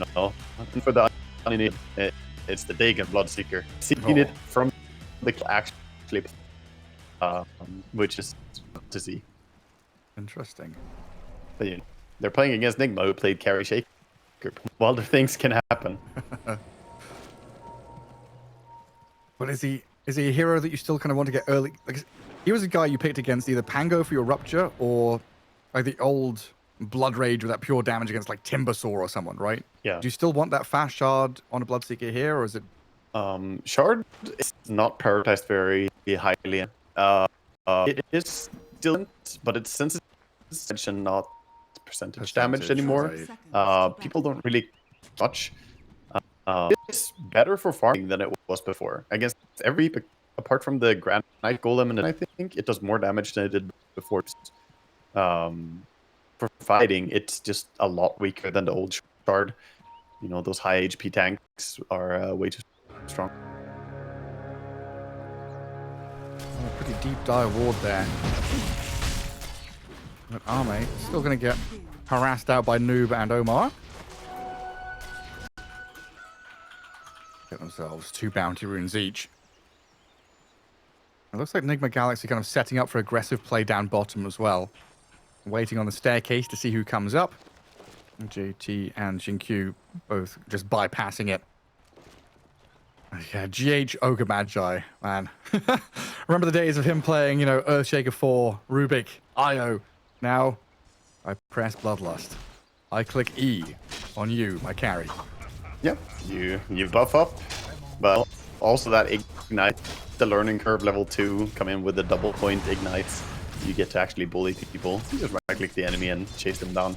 rotational. And for the unneeded, it's the Dig and Bloodseeker. Seen it from the actually, which is to see. Interesting. But you know, they're playing against Nigma, who played carry shaker. Wilder things can happen. But is he a hero that you still kind of want to get early? Like, he was a guy you picked against either Pango for your Rupture or like the old Blood Rage with that pure damage against like Timbersaw or someone, right? Yeah. Do you still want that fast shard on a Bloodseeker here, or is it? Shard is not prioritized very highly. It is still, but it's since it's not percentage damage anymore. Right. People don't really much. It's better for farming than it was before. Against every, apart from the Granite Golem, and I think it does more damage than it did before. For fighting, it's just a lot weaker than the old shard. You know, those high HP tanks are way too strong. A pretty deep dive ward there. But Arme still going to get harassed out by Noob and Omar. Get themselves 2 bounty runes each. It looks like Nigma Galaxy kind of setting up for aggressive play down bottom as well. Waiting on the staircase to see who comes up. JT and Jinkyu both just bypassing it. Yeah, GH Ogre Magi, man. Remember the days of him playing, you know, Earthshaker 4, Rubik, IO. Now, I press Bloodlust. I click E on you, my carry. Yep, you buff up, but also that ignite, the learning curve level 2, come in with the double point ignites. You get to actually bully people. You just right click the enemy and chase them down.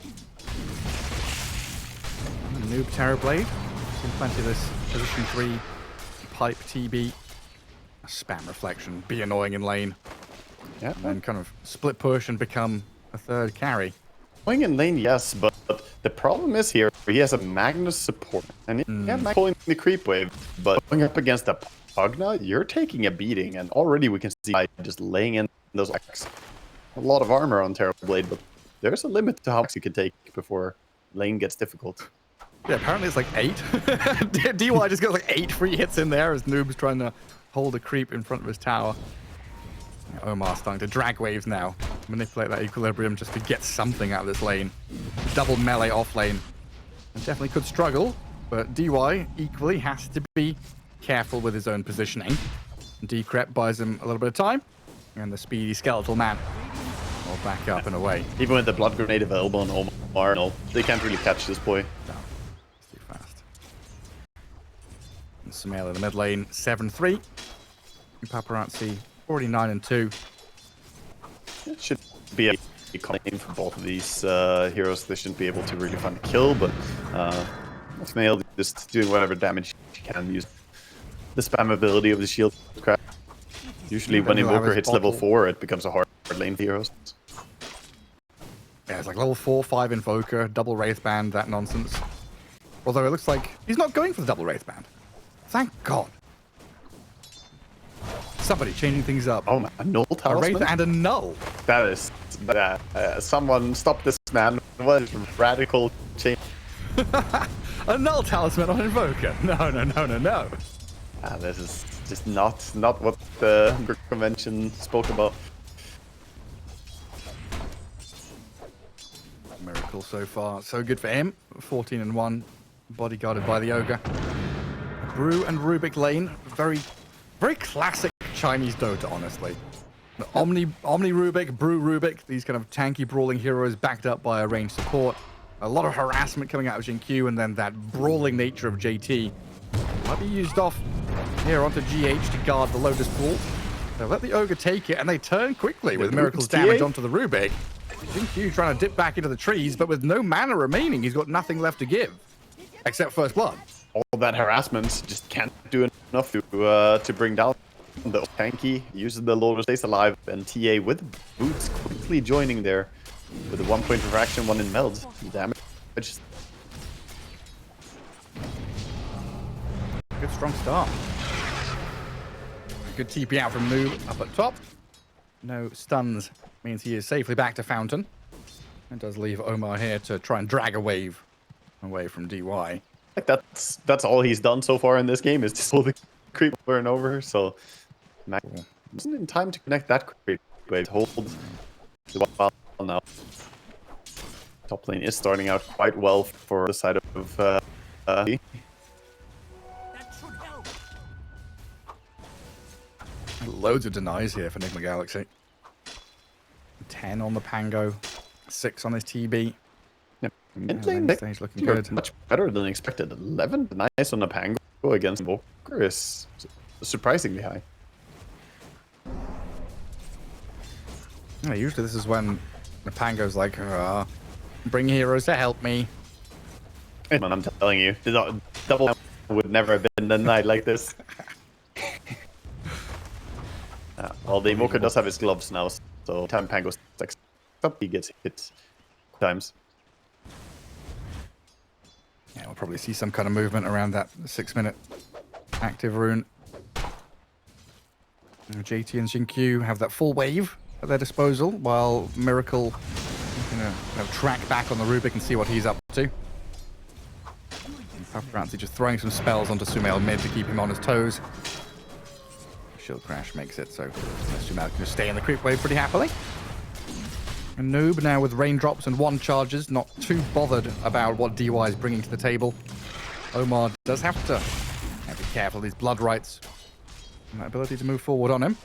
Noob Terrorblade. Seen plenty of this position 3 pipe TB. Spam reflection, be annoying in lane. Yeah. And then kind of split push and become a third carry. Annoying in lane, yes, but the problem is here, he has a Magnus support. And yeah, pulling the creep wave, but going up against a Pugna, you're taking a beating, and already we can see by just laying in those attacks. A lot of armor on Terrorblade, but there's a limit to how much you can take before lane gets difficult. Yeah, apparently it's like 8. DY just got like 8 free hits in there as Noob's trying to hold a creep in front of his tower. Omar starting to drag waves now. Manipulate that equilibrium just to get something out of this lane. Double melee off lane. And definitely could struggle, but DY equally has to be careful with his own positioning. Decrep buys him a little bit of time. And the speedy skeletal man will back up and away. Even with the blood grenade available on Omar, no, they can't really catch this boy. No, it's too fast. And Sumail in the mid lane, 7-3. Paparazzi, 49-2. It should be a claim for both of these heroes. They shouldn't be able to really find a kill, but Sumail just doing whatever damage he can, use the spam ability of the shield craft. Usually when Invoker hits level 4, it becomes a hard lane for heroes. Yeah, it's like level 4, 5 Invoker, double Wraithband, that nonsense. Although it looks like he's not going for the double Wraithband. Thank God. Somebody changing things up. Oh man, a null talisman? A Wraith and a null. That is... someone stop this man. What a radical change. A null talisman on Invoker. No. This is just not what the convention spoke about. Miracle so far. So good for him. 14-1. Bodyguarded by the Ogre. Brew and Rubik lane. Very classic Chinese Dota, honestly. The Omni Rubik, Brew Rubik. These kind of tanky brawling heroes backed up by a ranged support. A lot of harassment coming out of Jinkyu, and then that brawling nature of JT. Might be used off here onto GH to guard the Lotus Pool. They'll let the Ogre take it, and they turn quickly with Miracle's damage onto the Rubik. Jinkyu trying to dip back into the trees, but with no mana remaining, he's got nothing left to give. Except First Blood. All that harassment just can't do enough to bring down the tanky. Uses the Lotus stays alive, and TA with boots quickly joining there. With a 1 point of action, 1 in meld. Damage. Good strong start. Good TP out from Noob up at top. No stuns means he is safely back to Fountain. And does leave Omar here to try and drag a wave away from DY. like that's all he's done so far in this game is just pull the creep over and over. So Mac wasn't in time to connect that creep wave. Hold the while now. Top lane is starting out quite well for the side of Loads of denies here for Nigma Galaxy. 10 on the Pango, 6 on his TB. yeah, mid lane Stage looking good. much better than expected. 11 nice on the Pango against Invoker is surprisingly high. Yeah, usually this is when the Pango's like, bring heroes to help me. And I'm telling you, the double would never have been denied like this. Well, the Invoker does have his gloves now, so time Pango stacks up, he gets hit times. Yeah, we'll probably see some kind of movement around that 6-minute active rune. JT and Xingqiu have that full wave at their disposal, while Miracle is going to track back on the Rubik and see what he's up to. Paparazzi just throwing some spells onto Sumail mid to keep him on his toes. Shield crash makes it so Sumail can just stay in the creep wave pretty happily. And Noob now with raindrops and 1 charges, not too bothered about what DY is bringing to the table. Omar does have to be careful of these blood rights and that ability to move forward on him.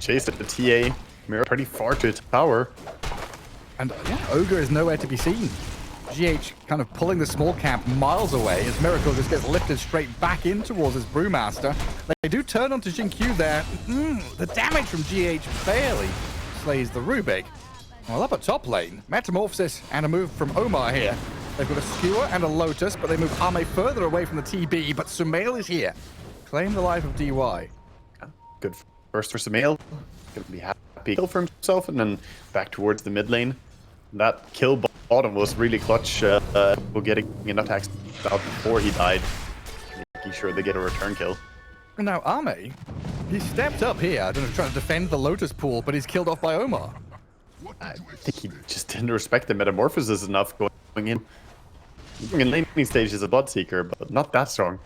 Chase at the TA, Mirror pretty far to its tower. And yeah, Ogre is nowhere to be seen. GH kind of pulling the small camp miles away as Miracle just gets lifted straight back in towards his Brewmaster. They do turn onto Xingqiu there. The damage from GH barely slays the Rubik. Well, up at top lane, Metamorphosis and a move from Omar here. They've got a Skewer and a Lotus, but they move Ame further away from the TB, but Sumail is here. Claim the life of DY. Good first for Sumail. Gonna be happy kill for himself, and then back towards the mid lane. That kill bottom was really clutch. For getting enough attacks out before he died, making sure they get a return kill. Now Ame, he stepped up here. I don't know, trying to defend the Lotus pool, but he's killed off by Omar. I think he just didn't respect the Metamorphosis enough going in. In laning stage is a Bloodseeker, but not that strong.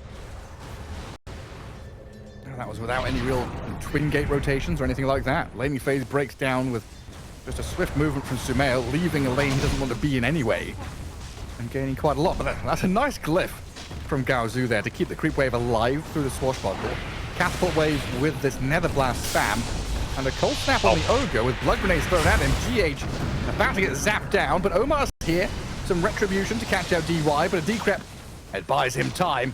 And that was without any real twin gate rotations or anything like that. Laning phase breaks down with just a swift movement from Sumail, leaving a lane he doesn't want to be in anyway, and gaining quite a lot. But that's a nice glyph from Gaozu there to keep the creep wave alive through the swashbuckle. Catapult wave with this Nether Blast spam, and a cold snap on the Ogre with blood grenades thrown at him. GH about to get zapped down, but Omar's here. Some retribution to catch out DY, but a decrep, it buys him time.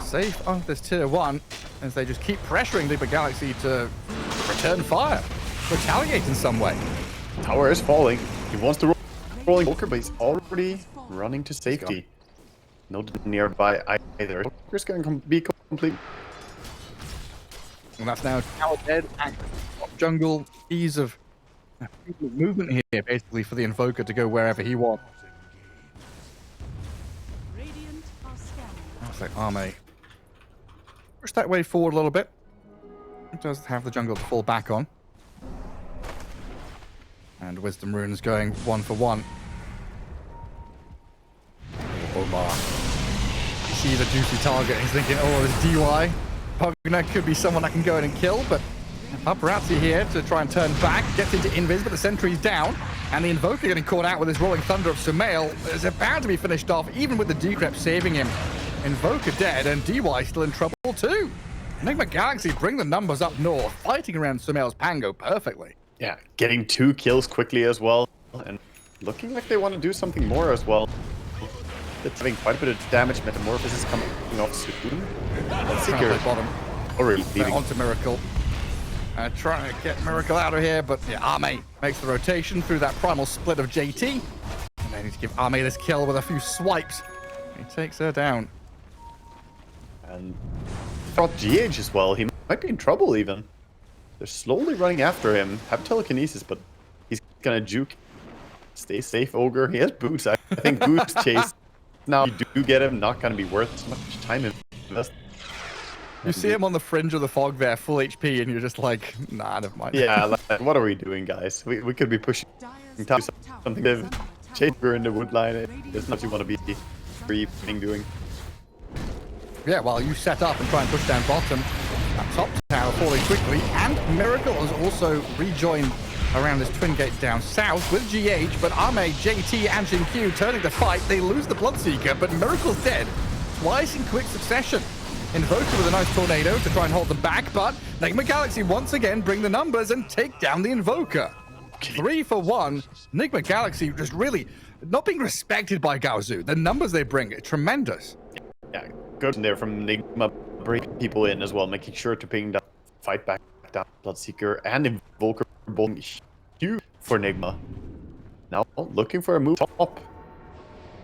Safe on this tier 1 as they just keep pressuring Nigma Galaxy to return fire, retaliate in some way. Tower is falling. He wants to rolling Walker, but he's already running to safety. No nearby either. Walker's going to be complete. And that's now Tower dead. Jungle, ease of movement here, basically, for the Invoker to go wherever he wants. That's like Ame. Push that way forward a little bit. It does have the jungle to fall back on. And Wisdom Runes going 1 for 1. Omar. You see the juicy target, he's thinking, oh, this DY. Pugna could be someone I can go in and kill, but Paparazzi here to try and turn back, gets into Invis, but the sentry's down, and the Invoker getting caught out with his Rolling Thunder of Sumail is about to be finished off, even with the decrep saving him. Invoker dead, and DY still in trouble too. Nigma Galaxy bring the numbers up north, fighting around Sumail's Pango perfectly. Yeah, getting 2 kills quickly as well, and looking like they want to do something more as well. It's having quite a bit of damage. Metamorphosis coming off soon. Seeker bottom. Already leaving. Onto Miracle. Trying to get Miracle out of here, but yeah, Ame makes the rotation through that primal split of JT. And they need to give Ame this kill with a few swipes. He takes her down. And thought GH as well. He might be in trouble even. They're slowly running after him. Have telekinesis, but he's gonna juke. Stay safe, Ogre. He has boots. I think boots chase. Now you do get him. Not gonna be worth so much time invest. You see him on the fringe of the fog there, full HP, and you're just like, nah, never mind. Yeah, like, what are we doing, guys? We could be pushing something. Chamber in the wood line. It's not what you want to be doing. Yeah, while you set up and try and push down bottom, that top tower falling quickly, and Miracle has also rejoined around this twin gate down south with GH, but Ame, JT, and Q turning to fight. They lose the Bloodseeker, but Miracle's dead twice in quick succession. Invoker with a nice tornado to try and hold them back, but Nigma Galaxy once again bring the numbers and take down the Invoker. 3 for 1. Nigma Galaxy just really not being respected by Gaozu. The numbers they bring are tremendous. Yeah, good in there from Nigma, bring people in as well, making sure to ping down, fight back down Bloodseeker and Invoker, both huge for Nigma. Now looking for a move top.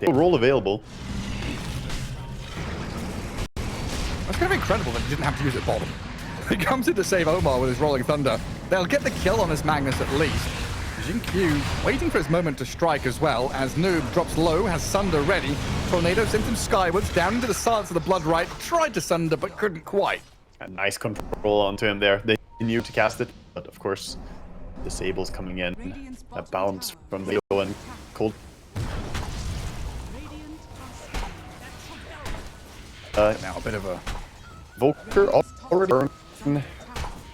They have a role available. It's kind of incredible that he didn't have to use it bottom. He comes in to save Omar with his Rolling Thunder. They'll get the kill on this Magnus at least. Q waiting for his moment to strike as well, as Noob drops low, has Sunder ready. Tornado sent him skywards, down into the silence of the Blood Right. Tried to Sunder, but couldn't quite. A nice control onto him there. They knew to cast it, but of course, Disable's coming in. A bounce from the low and cold. Now a bit of a... Volker already burned.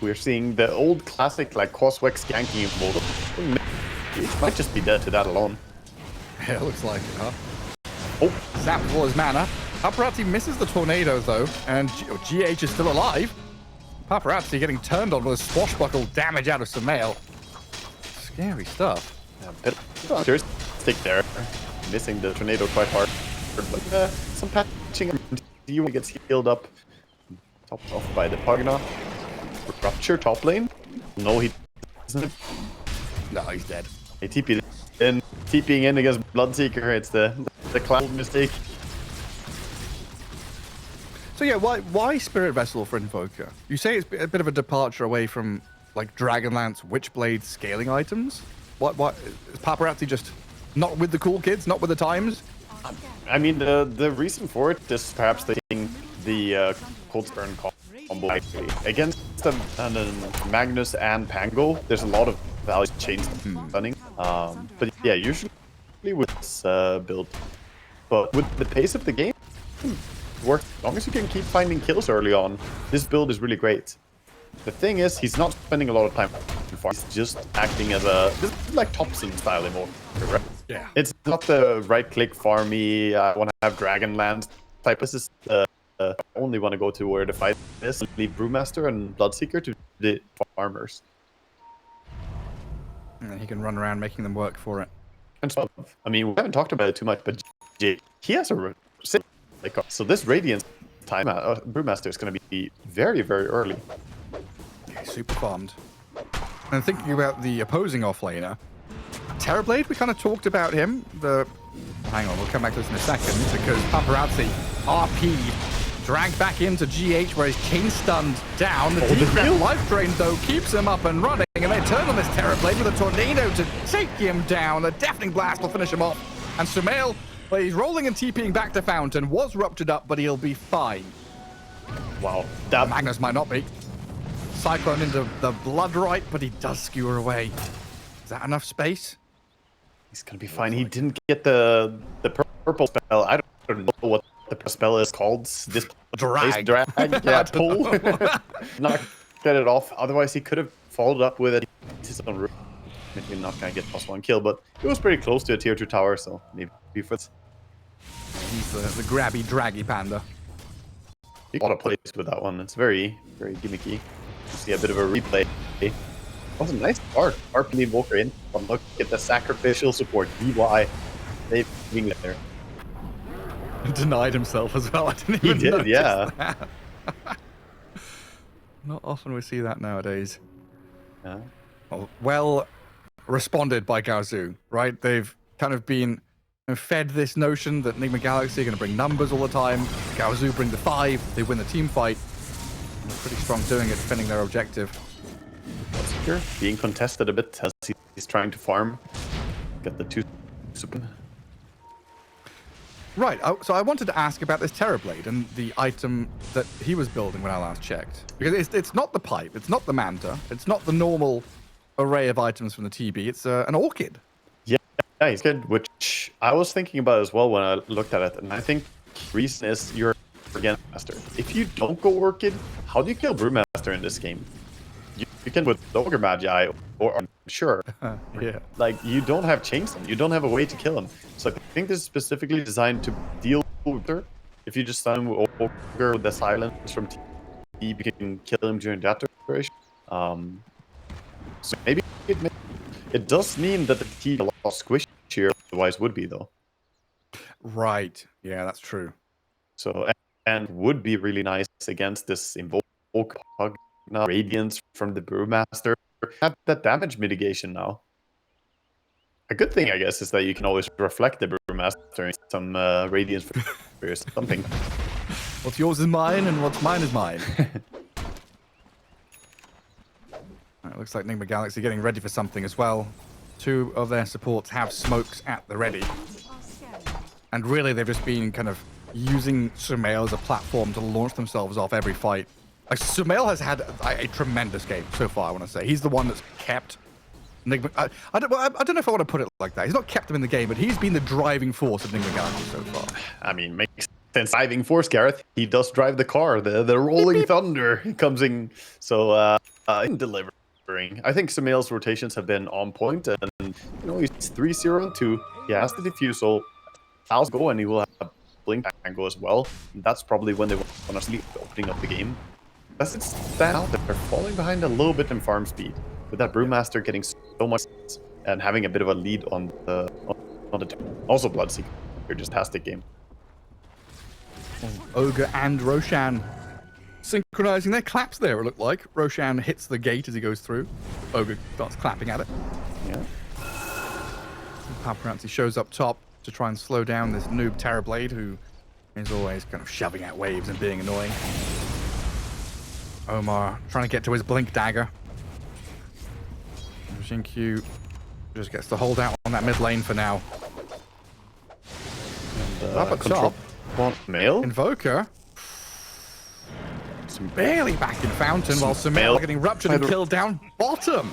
We're seeing the old classic, like, Coswex ganking Volker. It might just be dead to that alone. Yeah, it looks like it, huh? Oh. Zapped all his mana. Paparazzi misses the tornado, though, and GH is still alive. Paparazzi getting turned on with a swashbuckle damage out of Sumail. Scary stuff. Yeah, bit of stick there. Missing the tornado quite hard. But some patching. You gets healed up. Topped off by the Pugna. Rupture top lane. No, he doesn't. No, he's dead. He TP'd in. TPing in against Bloodseeker. It's the cloud mistake. So yeah, why Spirit Vessel for Invoker? You say it's a bit of a departure away from like Dragonlance, Witchblade scaling items. What is Paparazzi just not with the cool kids, not with the times? I mean, the reason for it is perhaps the Cold Stern combo against Magnus and Pango. There's a lot of value chains running, but yeah, usually with this build, but with the pace of the game, works as long as you can keep finding kills early on. This build is really great. The thing is, he's not spending a lot of time. He's just acting as this is like Thompson style anymore, right? Yeah. It's not the right-click farmy. I want to have Dragonland type. This is only want to go to where the fight is. Leave Brewmaster and Bloodseeker to the farmers. And he can run around making them work for it. And so, I mean, we haven't talked about it too much, but he has a so this Radiance time Brewmaster is going to be very, very early. Yeah, super farmed. And thinking about the opposing offlaner, Terrorblade, we kind of talked about him. Hang on, we'll come back to this in a second, because Paparazzi, RP, dragged back into GH where he's chain stunned down. The deep life drain, though, keeps him up and running, and they turn on this Terrorblade with a tornado to take him down. A deafening blast will finish him off. And Sumail, well, he's rolling and TPing back to Fountain, was ruptured up, but he'll be fine. Wow. That Magnus might not be. Cyclone into the Blood Right, but he does skewer away. Is that enough space? He's gonna be fine. He didn't get the purple spell. I don't know what the spell is called. This drag. Yeah, pull. Not get it off. Otherwise, he could have followed up with it. He's on roof. Maybe not gonna get +1 kill, but it was pretty close to a tier 2 tower, so maybe for it. He's the grabby, draggy panda. A lot of plays with that one. It's very, very gimmicky. You see a bit of a replay. That was a nice start. RP Volker in. But look at the sacrificial support. DY. They've been there. Denied himself as well. I didn't even notice that. Not often we see that nowadays. Yeah. Well responded by Gaozu, right? They've kind of been fed this notion that Nigma Galaxy are going to bring numbers all the time. Gaozu bring the 5. They win the team fight. And they're pretty strong doing it, defending their objective. Being contested a bit as he's trying to farm. Get the 2 super. Right, so I wanted to ask about this Terrorblade and the item that he was building when I last checked. Because it's not the pipe, it's not the manta, it's not the normal array of items from the TB, it's an orchid. Yeah, he's good, which I was thinking about as well when I looked at it. And I think the reason is you're against Master. If you don't go Orchid, how do you kill Brewmaster in this game? You can with Ogre Magi, or sure. Yeah. Like, you don't have Chainstone. You don't have a way to kill him. So I think this is specifically designed to deal with her. If you just stun him with Ogre with the silence from T, you can kill him during that duration. So maybe it does mean that the T a lot squishier otherwise would be, though. Right. Yeah, that's true. So, and would be really nice against this Invoke Pug, now Radiance from the Brewmaster. Have that damage mitigation now. A good thing, I guess, is that you can always reflect the Brewmaster in some Radiance or something. What's yours is mine, and what's mine is mine. It looks like Nigma Galaxy getting ready for something as well. Two of their supports have smokes at the ready. And really, they've just been kind of using Sumail as a platform to launch themselves off every fight. Like, Sumail has had a tremendous game so far, I want to say. He's the one that's kept Nigma... I don't know if I want to put it like that. He's not kept him in the game, but he's been the driving force of Nigma Galaxy so far. I mean, makes sense. Driving force, Gareth. He does drive the car. The rolling thunder comes in. So, delivering. I think Sumail's rotations have been on point, and you know, he's 3-0 and 2. He has the diffusal. I'll go, and he will have blink angle as well. And that's probably when they want to sleep, opening up the game. As it stands out, they're falling behind a little bit in farm speed, with that Brewmaster getting so much and having a bit of a lead on the also Bloodseeker. Just fantastic game. Ogre and Roshan synchronizing their claps there, it looked like. Roshan hits the gate as he goes through. Ogre starts clapping at it. Yeah. Paparazzi shows up top to try and slow down this noob Terrorblade, who is always kind of shoving out waves and being annoying. Omar trying to get to his blink dagger. Q just gets to hold out on that mid lane for now. And, up at top. Mail? Invoker. Barely back in Fountain, while Sumail getting ruptured and killed down bottom.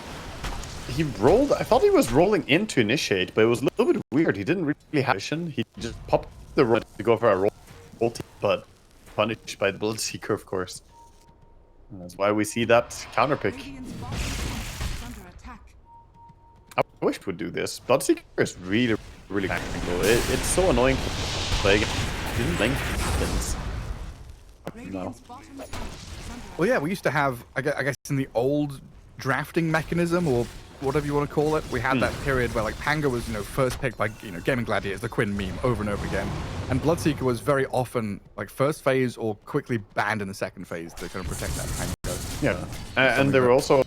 He rolled. I thought he was rolling in to initiate, but it was a little bit weird. He didn't really have vision. He just popped the roll to go for a roll, but punished by the Bloodseeker, of course. And that's why we see that counter pick. I wish it would do this. Bloodseeker is really technical. It's so annoying to play against. He didn't blink. No. Well, yeah, we used to have, I guess, in the old drafting mechanism, or whatever you want to call it, we had that period where, like, Panga was, first picked by, Gaming Gladiators, the Quinn meme, over and over again. And Bloodseeker was very often, like, first phase or quickly banned in the second phase to kind of protect that Panga. Yeah, and they were also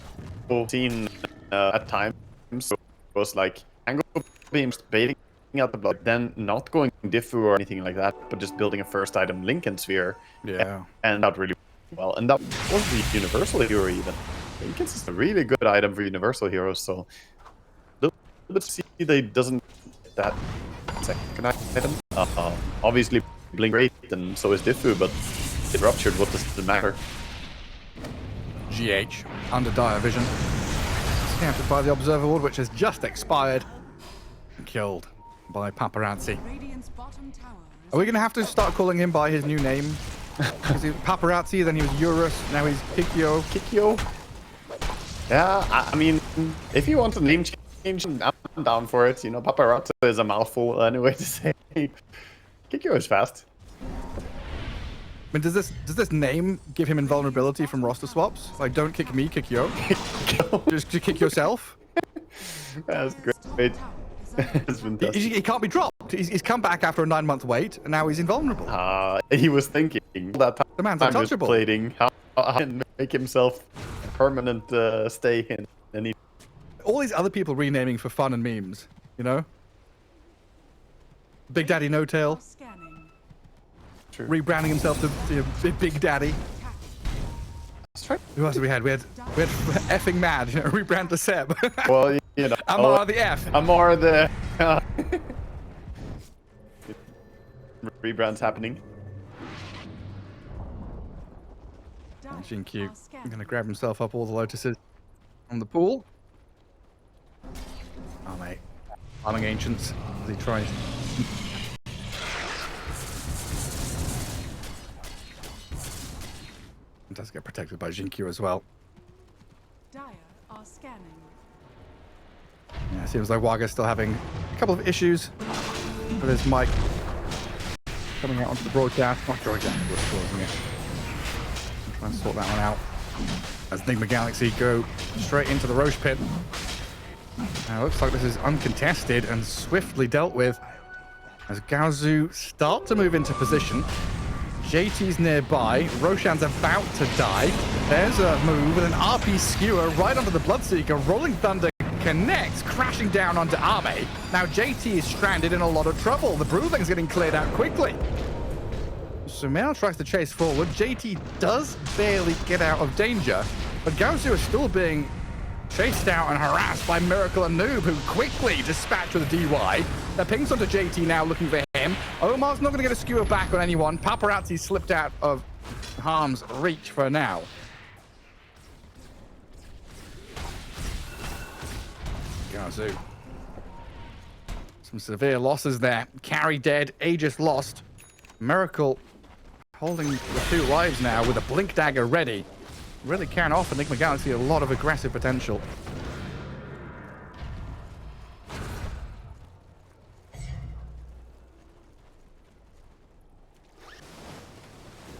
seen at times, so it was like, Panga beams baiting out the blood, then not going Diffu or anything like that, but just building a first item Lincoln Sphere. Yeah. And that really well. And that was the Universal Hero even. Lincoln's is a really good item for Universal Heroes, so a little bit to see that he doesn't get that second item. Obviously Blink great, and so is Diffu, but it ruptured, what does it matter? GH, under dire vision. Scouted by the Observer Ward, which has just expired. And killed by Paparazzi. Are we going to have to start calling him by his new name? Because he was Paparazzi, then he was Eurus, now he's Kikyo. Kikyo? Yeah, I mean, if you want a name change, I'm down for it. Paparazzi is a mouthful anyway to say. Kikyo is fast. I mean, does this name give him invulnerability from roster swaps? Like, don't kick me, kick yo. Just kick yourself. That's great. He can't be dropped. He's come back after a 9-month wait, and now he's invulnerable. He was thinking that time the man's he untouchable. was plating how he can make himself a permanent stay in. And all these other people renaming for fun and memes, Big Daddy No Tail. True. Rebranding himself to Big Daddy. Who else did we had? We had effing mad. Rebrand to Seb. Well, Amar the F. Amar the rebrand's happening. Q gonna grab himself up all the lotuses on the pool. Oh mate, Farming Ancients as he tries. He does get protected by Jinkyu as well. Dire are scanning. Yeah, it seems like Waga's still having a couple of issues with his mic coming out onto the broadcast. Not sure exactly what's causing it. I'm trying to sort that one out. As Nigma Galaxy go straight into the Roche pit. Now, looks like this is uncontested and swiftly dealt with as Gaozu start to move into position. JT's nearby. Roshan's about to die. There's a move with an RP skewer right onto the Bloodseeker. Rolling Thunder connects, crashing down onto Ame. Now JT is stranded in a lot of trouble. The Broodling's getting cleared out quickly. Sumail tries to chase forward. JT does barely get out of danger, but Gaozu is still being chased out and harassed by Miracle and Noob, who quickly dispatch with a DY. That pings onto JT now, looking for him. Omar's not going to get a skewer back on anyone. Paparazzi slipped out of harm's reach for now. Gaozu. Some severe losses there. Carry dead, Aegis lost. Miracle holding the 2 lives now with a Blink Dagger ready. Really can offer Nigma Galaxy a lot of aggressive potential.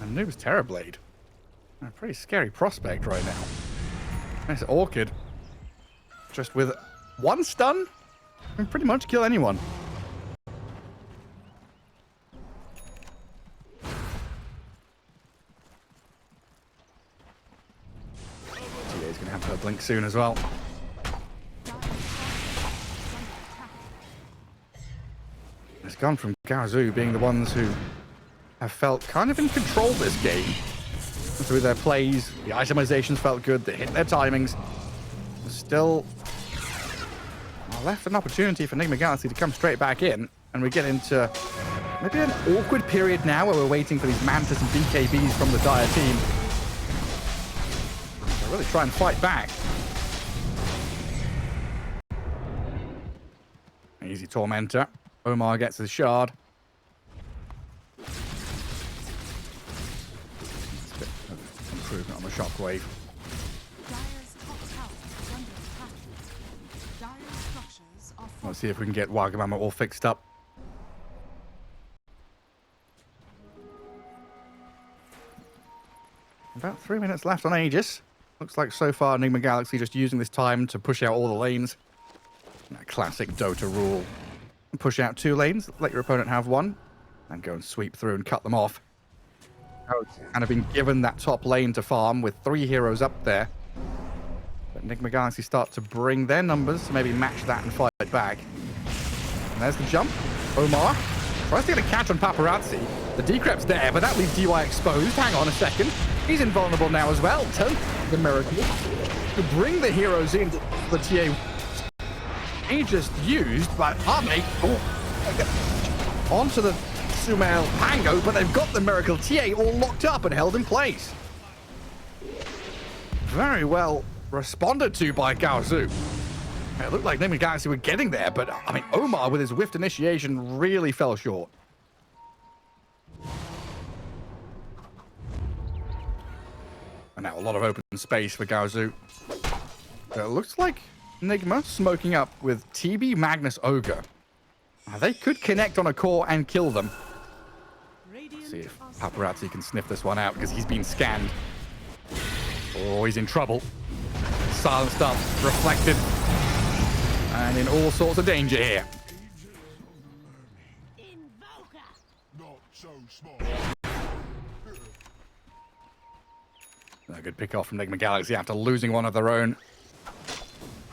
And Noob's Terrorblade. A pretty scary prospect right now. Nice Orchid. Just with 1 stun, can pretty much kill anyone. TA's gonna have her blink soon as well. It's gone from Gaozu being the ones who have felt kind of in control this game. Through their plays, the itemizations felt good, they hit their timings. Still left an opportunity for Nigma Galaxy to come straight back in, and we get into maybe an awkward period now where we're waiting for these Mantis and BKBs from the Dire team. They really try and fight back. Easy Tormentor. Omar gets his shard. That's a bit of improvement on the shockwave. Let's see if we can get Wagamama all fixed up. About 3 minutes left on Aegis. Looks like so far Nigma Galaxy just using this time to push out all the lanes. That classic Dota rule. Push out 2 lanes, let your opponent have 1, and go and sweep through and cut them off. And have been given that top lane to farm with 3 heroes up there. But Nigma Galaxy start to bring their numbers to maybe match that and fight back. And there's the jump. Omar tries to get a catch on Paparazzi. The Decrep's there, but that leaves DY exposed. Hang on a second. He's invulnerable now as well. Turn the Miracle to bring the heroes into the TA. He just used by Ame onto the Sumail Pango, but they've got the Miracle TA all locked up and held in place. Very well responded to by Gaozu. It looked like Nigma Galaxy were getting there, but I mean, Omar with his whiffed initiation really fell short. And now a lot of open space for Gaozu. It looks like Nigma smoking up with TB Magnus Ogre. Now, they could connect on a core and kill them. Let's see if Paparazzi can sniff this one out because he's been scanned. Oh, he's in trouble. Silenced up, reflected, and in all sorts of danger here. A good pick off from Nigma Galaxy after losing one of their own.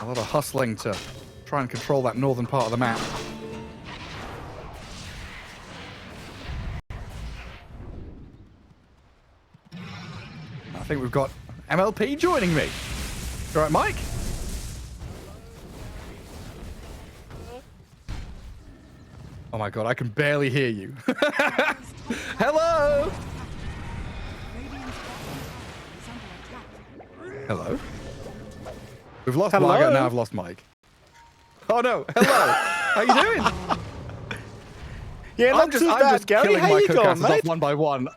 A lot of hustling to try and control that northern part of the map. I think we've got MLP joining me. All right, Mike? Oh my god, I can barely hear you. Hello? Hello? We've lost Waga, now I've lost Mike. Oh no, hello! How you doing? Yeah, not too bad, Gary. killing How my you going, co-casters mate? off one by one.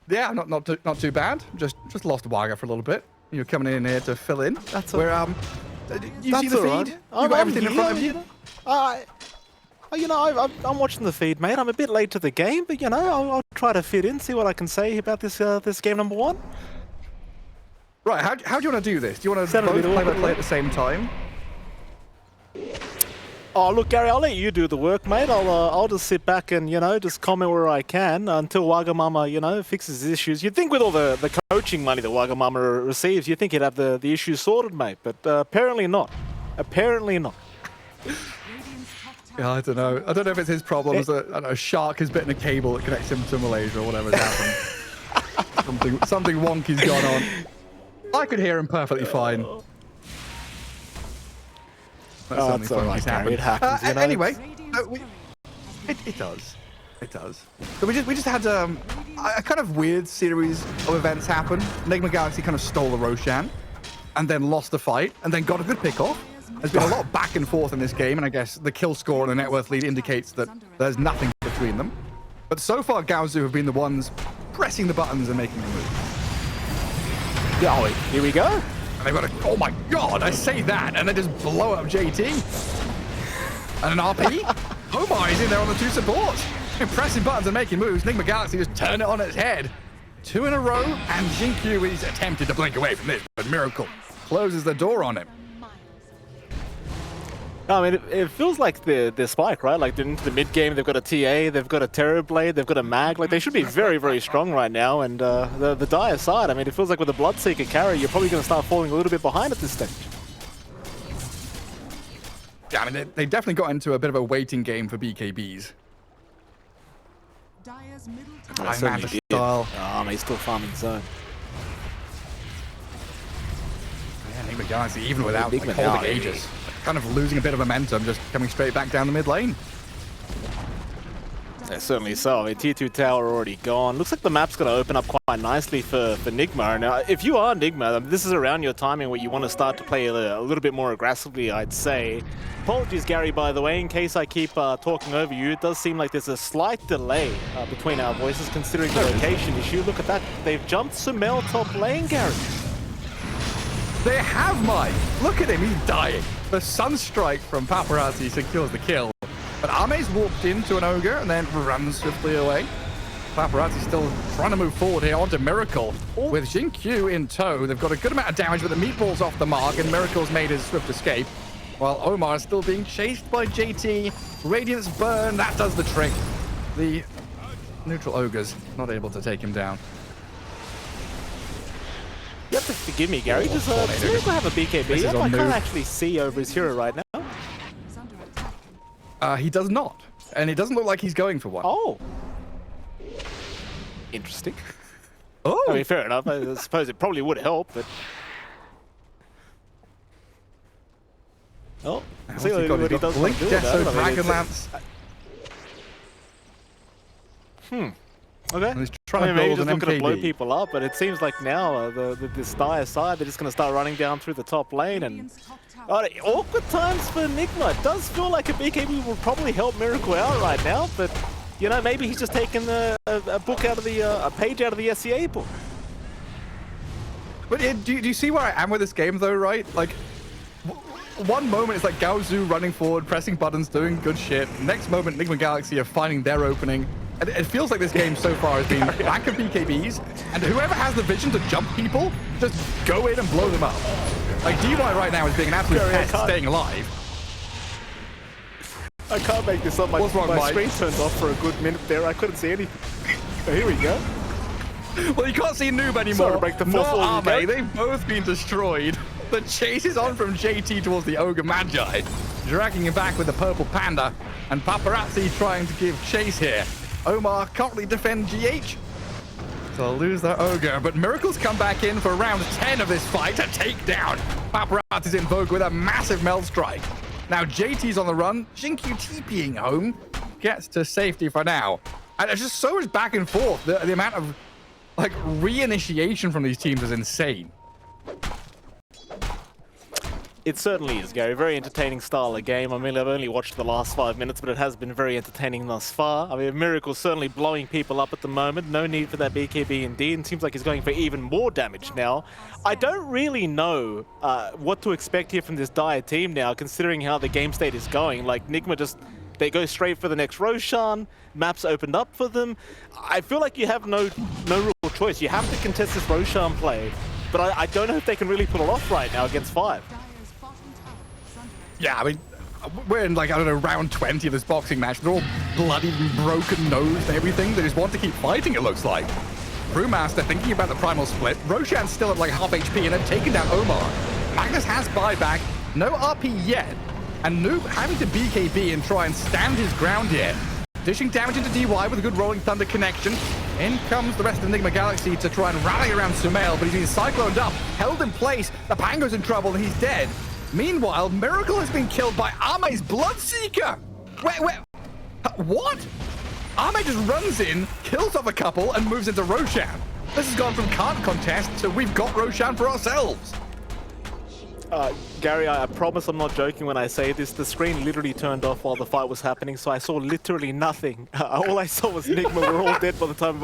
Yeah, not too bad. Just lost Wagga for a little bit. You're coming in here to fill in. That's where you see the feed? You got everything in front of you. I'm watching the feed, mate. I'm a bit late to the game, but I'll try to fit in, see what I can say about this game number 1. Right, how do you want to do this? Do you want to Sounded a both bit awkward, play at the same time? Oh, look, Gary, I'll let you do the work, mate. I'll just sit back and, just comment where I can until Wagamama, fixes his issues. You'd think with all the coaching money that Wagamama receives, you'd think he'd have the issues sorted, mate. But apparently not. Apparently not. Yeah, I don't know. I don't know if it's his problem. A shark has bitten a cable that connects him to Malaysia or whatever's happened. something wonky's gone on. I could hear him perfectly fine. That's all right, Gary. It happens, Anyway, it does. It does. So we just had a kind of weird series of events happen. Nigma Galaxy kind of stole the Roshan, and then lost the fight, and then got a good pick-off. There's been a lot of back and forth in this game, and I guess the kill score and the net worth lead indicates that there's nothing between them. But so far, Gaozu have been the ones pressing the buttons and making the move. Yeah, oh, here we go. And they've got a, oh my god, I say that, and they just blow up JT. And an RP. Homar is in there on the 2 supports. Pressing buttons and making moves. Nigma Galaxy just turn it on its head. 2 in a row, and Jinkyu is attempted to blink away from this, but Miracle closes the door on him. I mean, it feels like the Spike, right? Like into the mid game, they've got a TA, they've got a Terrorblade, they've got a Mag. Like they should be very, very strong right now. And the Dire side, I mean, it feels like with a Bloodseeker carry, you're probably going to start falling a little bit behind at this stage. Yeah, I mean, they definitely got into a bit of a waiting game for BKBs. Dire's middle I tower. certainly did. Style. Oh, he's still farming zone. Yeah, Nigma Galaxy, even without Nigma like, holding now, Aegis, kind of losing a bit of momentum, just coming straight back down the mid lane. Yeah, certainly so. I mean, Tier 2 tower already gone. Looks like the map's going to open up quite nicely for Nigma. Now, if you are Nigma, this is around your timing where you want to start to play a little bit more aggressively, I'd say. Apologies, Gary, by the way, in case I keep talking over you. It does seem like there's a slight delay between our voices considering the location issue. Look at that. They've jumped Summel top lane, Gary. They have Mike. Look at him, he's dying. The Sunstrike from Paparazzi secures the kill. But Ame's walked into an Ogre and then runs swiftly away. Paparazzi still trying to move forward here onto Miracle. With Jinkyu in tow, they've got a good amount of damage, but the meatball's off the mark, and Miracle's made his swift escape. While Omar is still being chased by JT. Radiance burn, that does the trick. The neutral Ogre's not able to take him down. You have to forgive me, Gary. Does Miracle have a BKB? I can't actually see over his hero right now. Is under attack. He does not. And it doesn't look like he's going for one. Oh. Interesting. Oh. I mean, fair enough. I suppose it probably would help, but... Oh, see what he does. Blink, Gesso, Dragonlance. Okay. And he's trying to maybe build just an looking to blow MKB. people up, but it seems like now this Dire side, they're just going to start running down through the top lane. And Radiant's top tower. awkward times for Nigma. It does feel like a BKB will probably help Miracle out right now, but maybe he's just taken a book out of the a page out of the SCA book. But do you see where I am with this game, though, right? Like, one moment it's like Gaozu running forward, pressing buttons, doing good shit. Next moment, Nigma Galaxy are finding their opening. And it feels like this game so far has been lack of BKBs, and whoever has the vision to jump people, just go in and blow them up. Like, DY right now is being an absolute pest staying alive. I can't make this up. My screen turned off for a good minute there. I couldn't see anything. So here we go. Well, you can't see Noob anymore. Sorry to break the fourth wall, Ame, they've both been destroyed. The chase is on from JT towards the Ogre Magi, dragging him back with the Purple Panda, and Paparazzi trying to give chase here. Omar can't really defend GH, so they'll lose their Ogre, but Miracle's come back in for round 10 of this fight to take down. Paparazzi's in vogue with a massive Meld Strike. Now JT's on the run, Jinkyu TPing home, gets to safety for now. And there's just so much back and forth. The amount of like reinitiation from these teams is insane. It certainly is, Gary. Very entertaining style of game. I mean, I've only watched the last 5 minutes, but it has been very entertaining thus far. I mean, Miracle's certainly blowing people up at the moment. No need for that BKB indeed, and seems like he's going for even more damage now. I don't really know what to expect here from this Dire team now, considering how the game state is going. Like, Nigma just... They go straight for the next Roshan. Maps opened up for them. I feel like you have no real choice. You have to contest this Roshan play, but I don't know if they can really pull it off right now against 5. Yeah, I mean, we're in like, I don't know, round 20 of this boxing match. They're all bloodied and broken nosed and everything. They just want to keep fighting, it looks like. Brewmaster thinking about the primal split. Roshan's still at like half HP and they've taken down Omar. Magnus has buyback, no RP yet. And Noob having to BKB and try and stand his ground here. Dishing damage into DY with a good Rolling Thunder connection. In comes the rest of the Nigma Galaxy to try and rally around Sumail, but he's being cycloned up, held in place. The Pango's in trouble and he's dead. Meanwhile, Miracle has been killed by Ame's Bloodseeker. Wait, what? Ame just runs in, kills off a couple, and moves into Roshan. This has gone from can't contest to we've got Roshan for ourselves. Gary, I promise I'm not joking when I say this. The screen literally turned off while the fight was happening, so I saw literally nothing. All I saw was Nigma. We're all dead by the time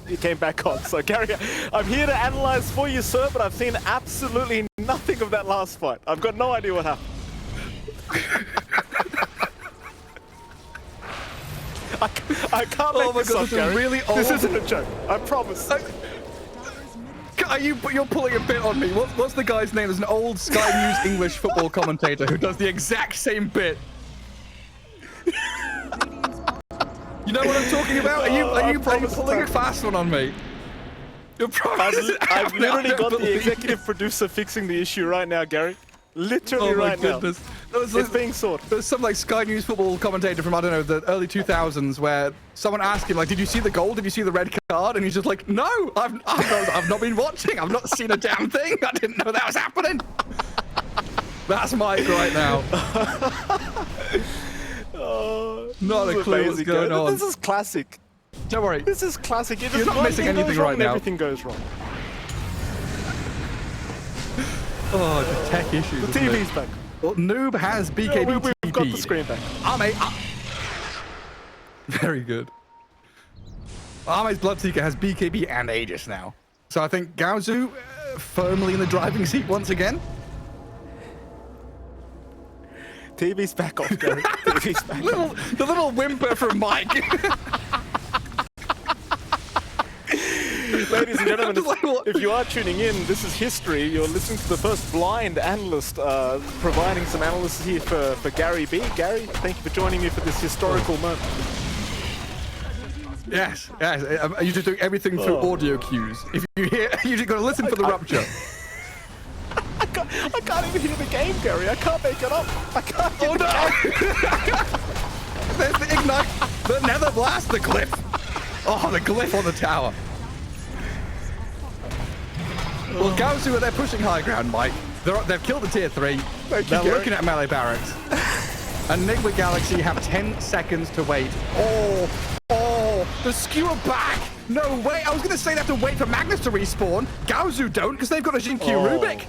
it came back on. So, Gary, I'm here to analyze for you, sir, but I've seen absolutely nothing of that last fight. I've got no idea what happened. I can't make this up, Gary. Really old... This isn't a joke. I promise. You're pulling a bit on me. What's the guy's name? There's an old Sky News English football commentator who does the exact same bit. You know what I'm talking about? Are you pulling a fast one on me? I've literally got the executive producer fixing the issue right now, Gary. Literally right now. It's being sorted. There's some like Sky News football commentator from, I don't know, the early 2000s where someone asked him, like, did you see the goal? Did you see the red card? And he's just like, no, I've not been watching. I've not seen a damn thing. I didn't know that was happening. That's Mike right now. Not a clue what's going on. This is classic. Don't worry. This is classic. You're not missing anything right now. Everything goes wrong. Oh, the tech issues. The TV's back. Well, Noob has BKB. We've got the screen back. Very good. Ame's Bloodseeker has BKB and Aegis now. So I think Gaozu firmly in the driving seat once again. TV's back off, Gary. TV's back off. The little whimper from Mike. Ladies and gentlemen, if you are tuning in, this is history. You're listening to the first blind analyst providing some analysis here for Gary B. Gary, thank you for joining me for this historical moment. Yes. You just do everything through audio cues. If you hear, you just got to listen for the rupture. I can't even hear the game, Gary. I can't make it up. I can't hear the game. There's the Ignite, the Nether Blast, the Glyph. Oh, the Glyph on the tower. Well, Gaozu, they're pushing high ground, Mike. They've killed the tier 3. They're looking at melee barracks. And Nigma Galaxy have 10 seconds to wait. Oh, the skewer back. No way. I was going to say they have to wait for Magnus to respawn. Gaozu don't, because they've got a Jinq Rubik.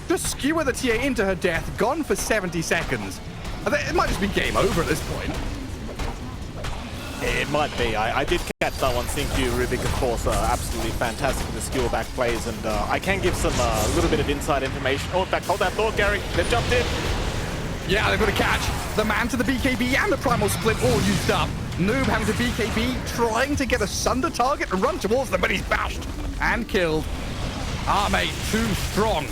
Just skewer the TA into her death. Gone for 70 seconds. It might just be game over at this point. It might be. I did catch that one. Thank you, Rubik, of course. Absolutely fantastic with the skewer back plays. And I can give some little bit of inside information. Oh, in fact, hold that thought, Gary. They've jumped in. Yeah, they've got to catch. The man to the BKB and the primal split all used up. Noob having to BKB, trying to get a Sunder target and run towards them, but he's bashed and killed. Ame too strong.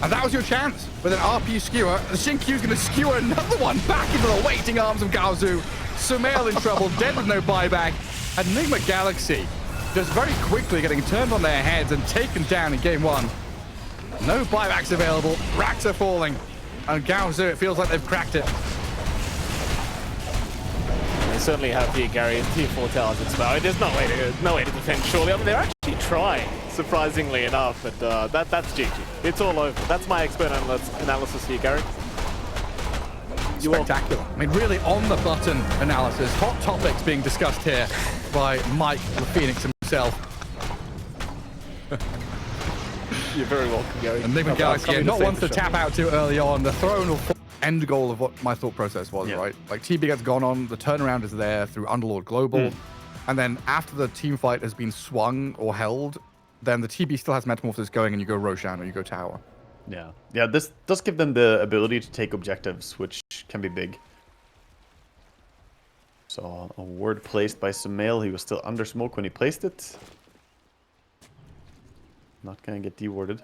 And that was your chance with an RP skewer. The Xinqiu's going to skewer another one back into the waiting arms of Gaozu. Sumail in trouble, dead with no buyback. And Nigma Galaxy just very quickly getting turned on their heads and taken down in game 1. No buybacks available. Racks are falling. And Gaozu, it feels like they've cracked it. They certainly have here, Gary. Tier 4 towers as well. There's no way to defend, surely. I mean, they're actually trying, surprisingly enough, but that's GG. It's all over. That's my expert analysis here, Gary. Spectacular. I mean, really on-the-button analysis. Hot topics being discussed here by Mike the Phoenix himself. You're very welcome, Gary. And Nigma Galaxy, not ones to tap out too early on. The throne will end goal of what my thought process was, right? Like TB gets gone on, the turnaround is there through Underlord Global, and then after the team fight has been swung or held, then the TB still has Metamorphosis going and you go Roshan or you go Tower. Yeah, this does give them the ability to take objectives, which can be big. So a ward placed by Sumail. He was still under smoke when he placed it. Not gonna get dewarded.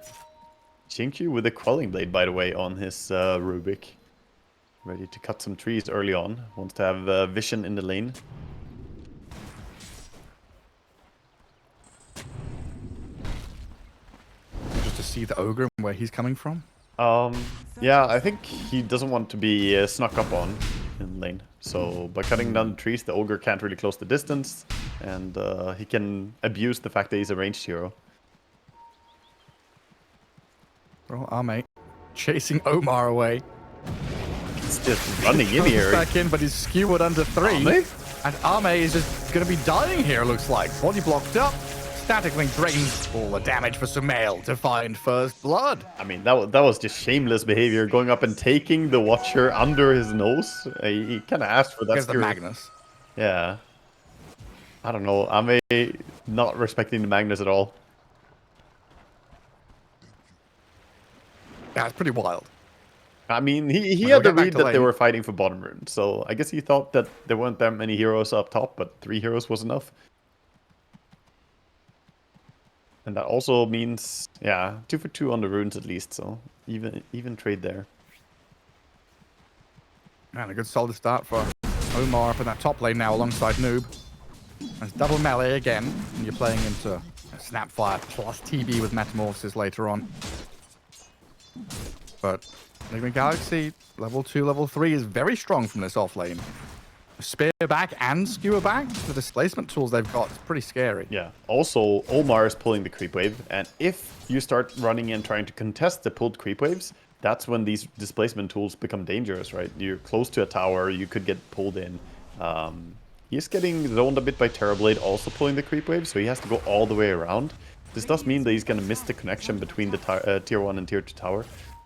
Jinkyu with a Quelling Blade, by the way, on his Rubik. Ready to cut some trees early on. Wants to have vision in the lane. Just to see the Ogre and where he's coming from? Yeah, I think he doesn't want to be snuck up on in lane. So by cutting down the trees, the Ogre can't really close the distance. And he can abuse the fact that he's a ranged hero. Well, our mate chasing Omar away. It's just running in here. Back in, but he's skewered under 3. And Arme is just going to be dying here, looks like. Body blocked up. Static Link drains all the damage for Sumail to find first blood. I mean, that was just shameless behavior, going up and taking the Watcher under his nose. He kind of asked for that. There's the Magnus. Yeah. I don't know. Ame not respecting the Magnus at all. Yeah, it's pretty wild. I mean, he had to read that they were fighting for bottom rune, so I guess he thought that there weren't that many heroes up top, but 3 heroes was enough. And that also means, yeah, 2 for 2 on the runes at least, so even trade there. Man, a good solid start for Omar up in that top lane now alongside Noob. It's double melee again, and you're playing into Snapfire plus TB with Metamorphosis later on. But Nigma Galaxy, level 2, level 3 is very strong from this off lane. Spear back and skewer back, the displacement tools they've got is pretty scary. Yeah, also Omar is pulling the creep wave, and if you start running in trying to contest the pulled creep waves, that's when these displacement tools become dangerous, right? You're close to a tower, you could get pulled in. He's getting zoned a bit by Terrorblade, also pulling the creep wave, so he has to go all the way around. This does mean that he's going to miss the connection between the tier 1 and tier 2 tower.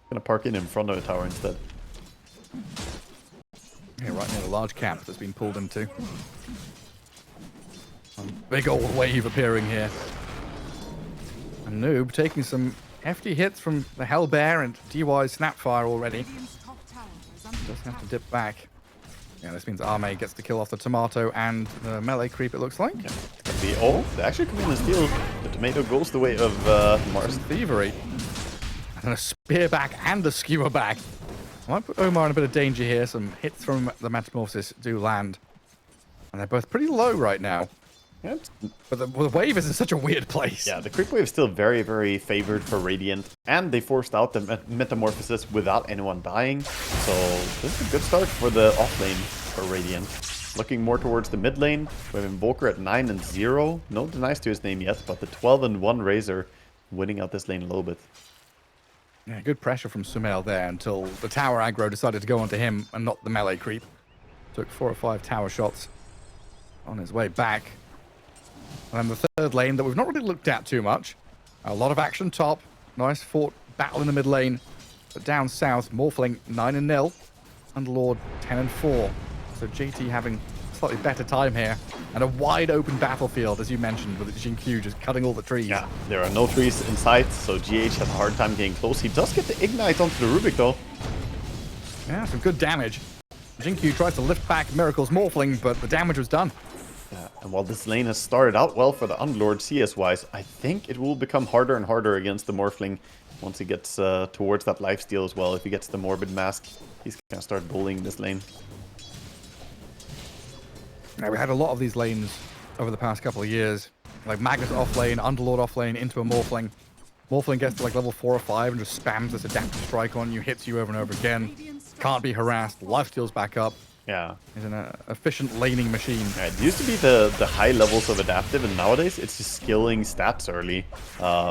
Going to park in front of the tower instead. Yeah, right near the large camp that's been pulled into. Big old wave appearing here. And Noob taking some hefty hits from the Hellbear and DY's Snapfire already. Doesn't have to dip back. Yeah, this means Arme gets the kill off the tomato and the melee creep, it looks like. Yeah, it's gonna be, oh, they actually come in and steal. The tomato goes the way of Mars. Thievery. And a spear back and a skewer back. Might put Omar in a bit of danger here. Some hits from the Metamorphosis do land. And they're both pretty low right now. Yeah, but the wave is in such a weird place. Yeah, the creep wave is still very, very favored for Radiant. And they forced out the Metamorphosis without anyone dying. So this is a good start for the off lane for Radiant. Looking more towards the mid lane. We have Invoker at 9 and 0. No denies to his name yet, but the 12 and 1 Razor winning out this lane a little bit. Yeah, good pressure from Sumail there until the tower aggro decided to go onto him and not the melee creep. Took 4 or 5 tower shots on his way back. And then the third lane that we've not really looked at too much. A lot of action top. Nice fought battle in the mid lane. But down south, Morphling 9 and 0. Underlord 10 and 4. So GT having a slightly better time here. And a wide open battlefield, as you mentioned, with Jinkyu just cutting all the trees. Yeah, there are no trees in sight, so GH has a hard time getting close. He does get the Ignite onto the Rubik, though. Yeah, some good damage. Jinkyu tries to lift back Miracle's Morphling, but the damage was done. Yeah, and while this lane has started out well for the Underlord CS-wise, I think it will become harder and harder against the Morphling once he gets towards that lifesteal as well. If he gets the Morbid Mask, he's going to start bullying this lane. Now, we had a lot of these lanes over the past couple of years. Like Magnus off lane, Underlord off lane, into a Morphling. Morphling gets to like level 4 or 5 and just spams this adaptive strike on you, hits you over and over again. Can't be harassed, lifesteal's back up. Yeah. He's an efficient laning machine. Yeah, it used to be the high levels of adaptive, and nowadays it's just skilling stats early.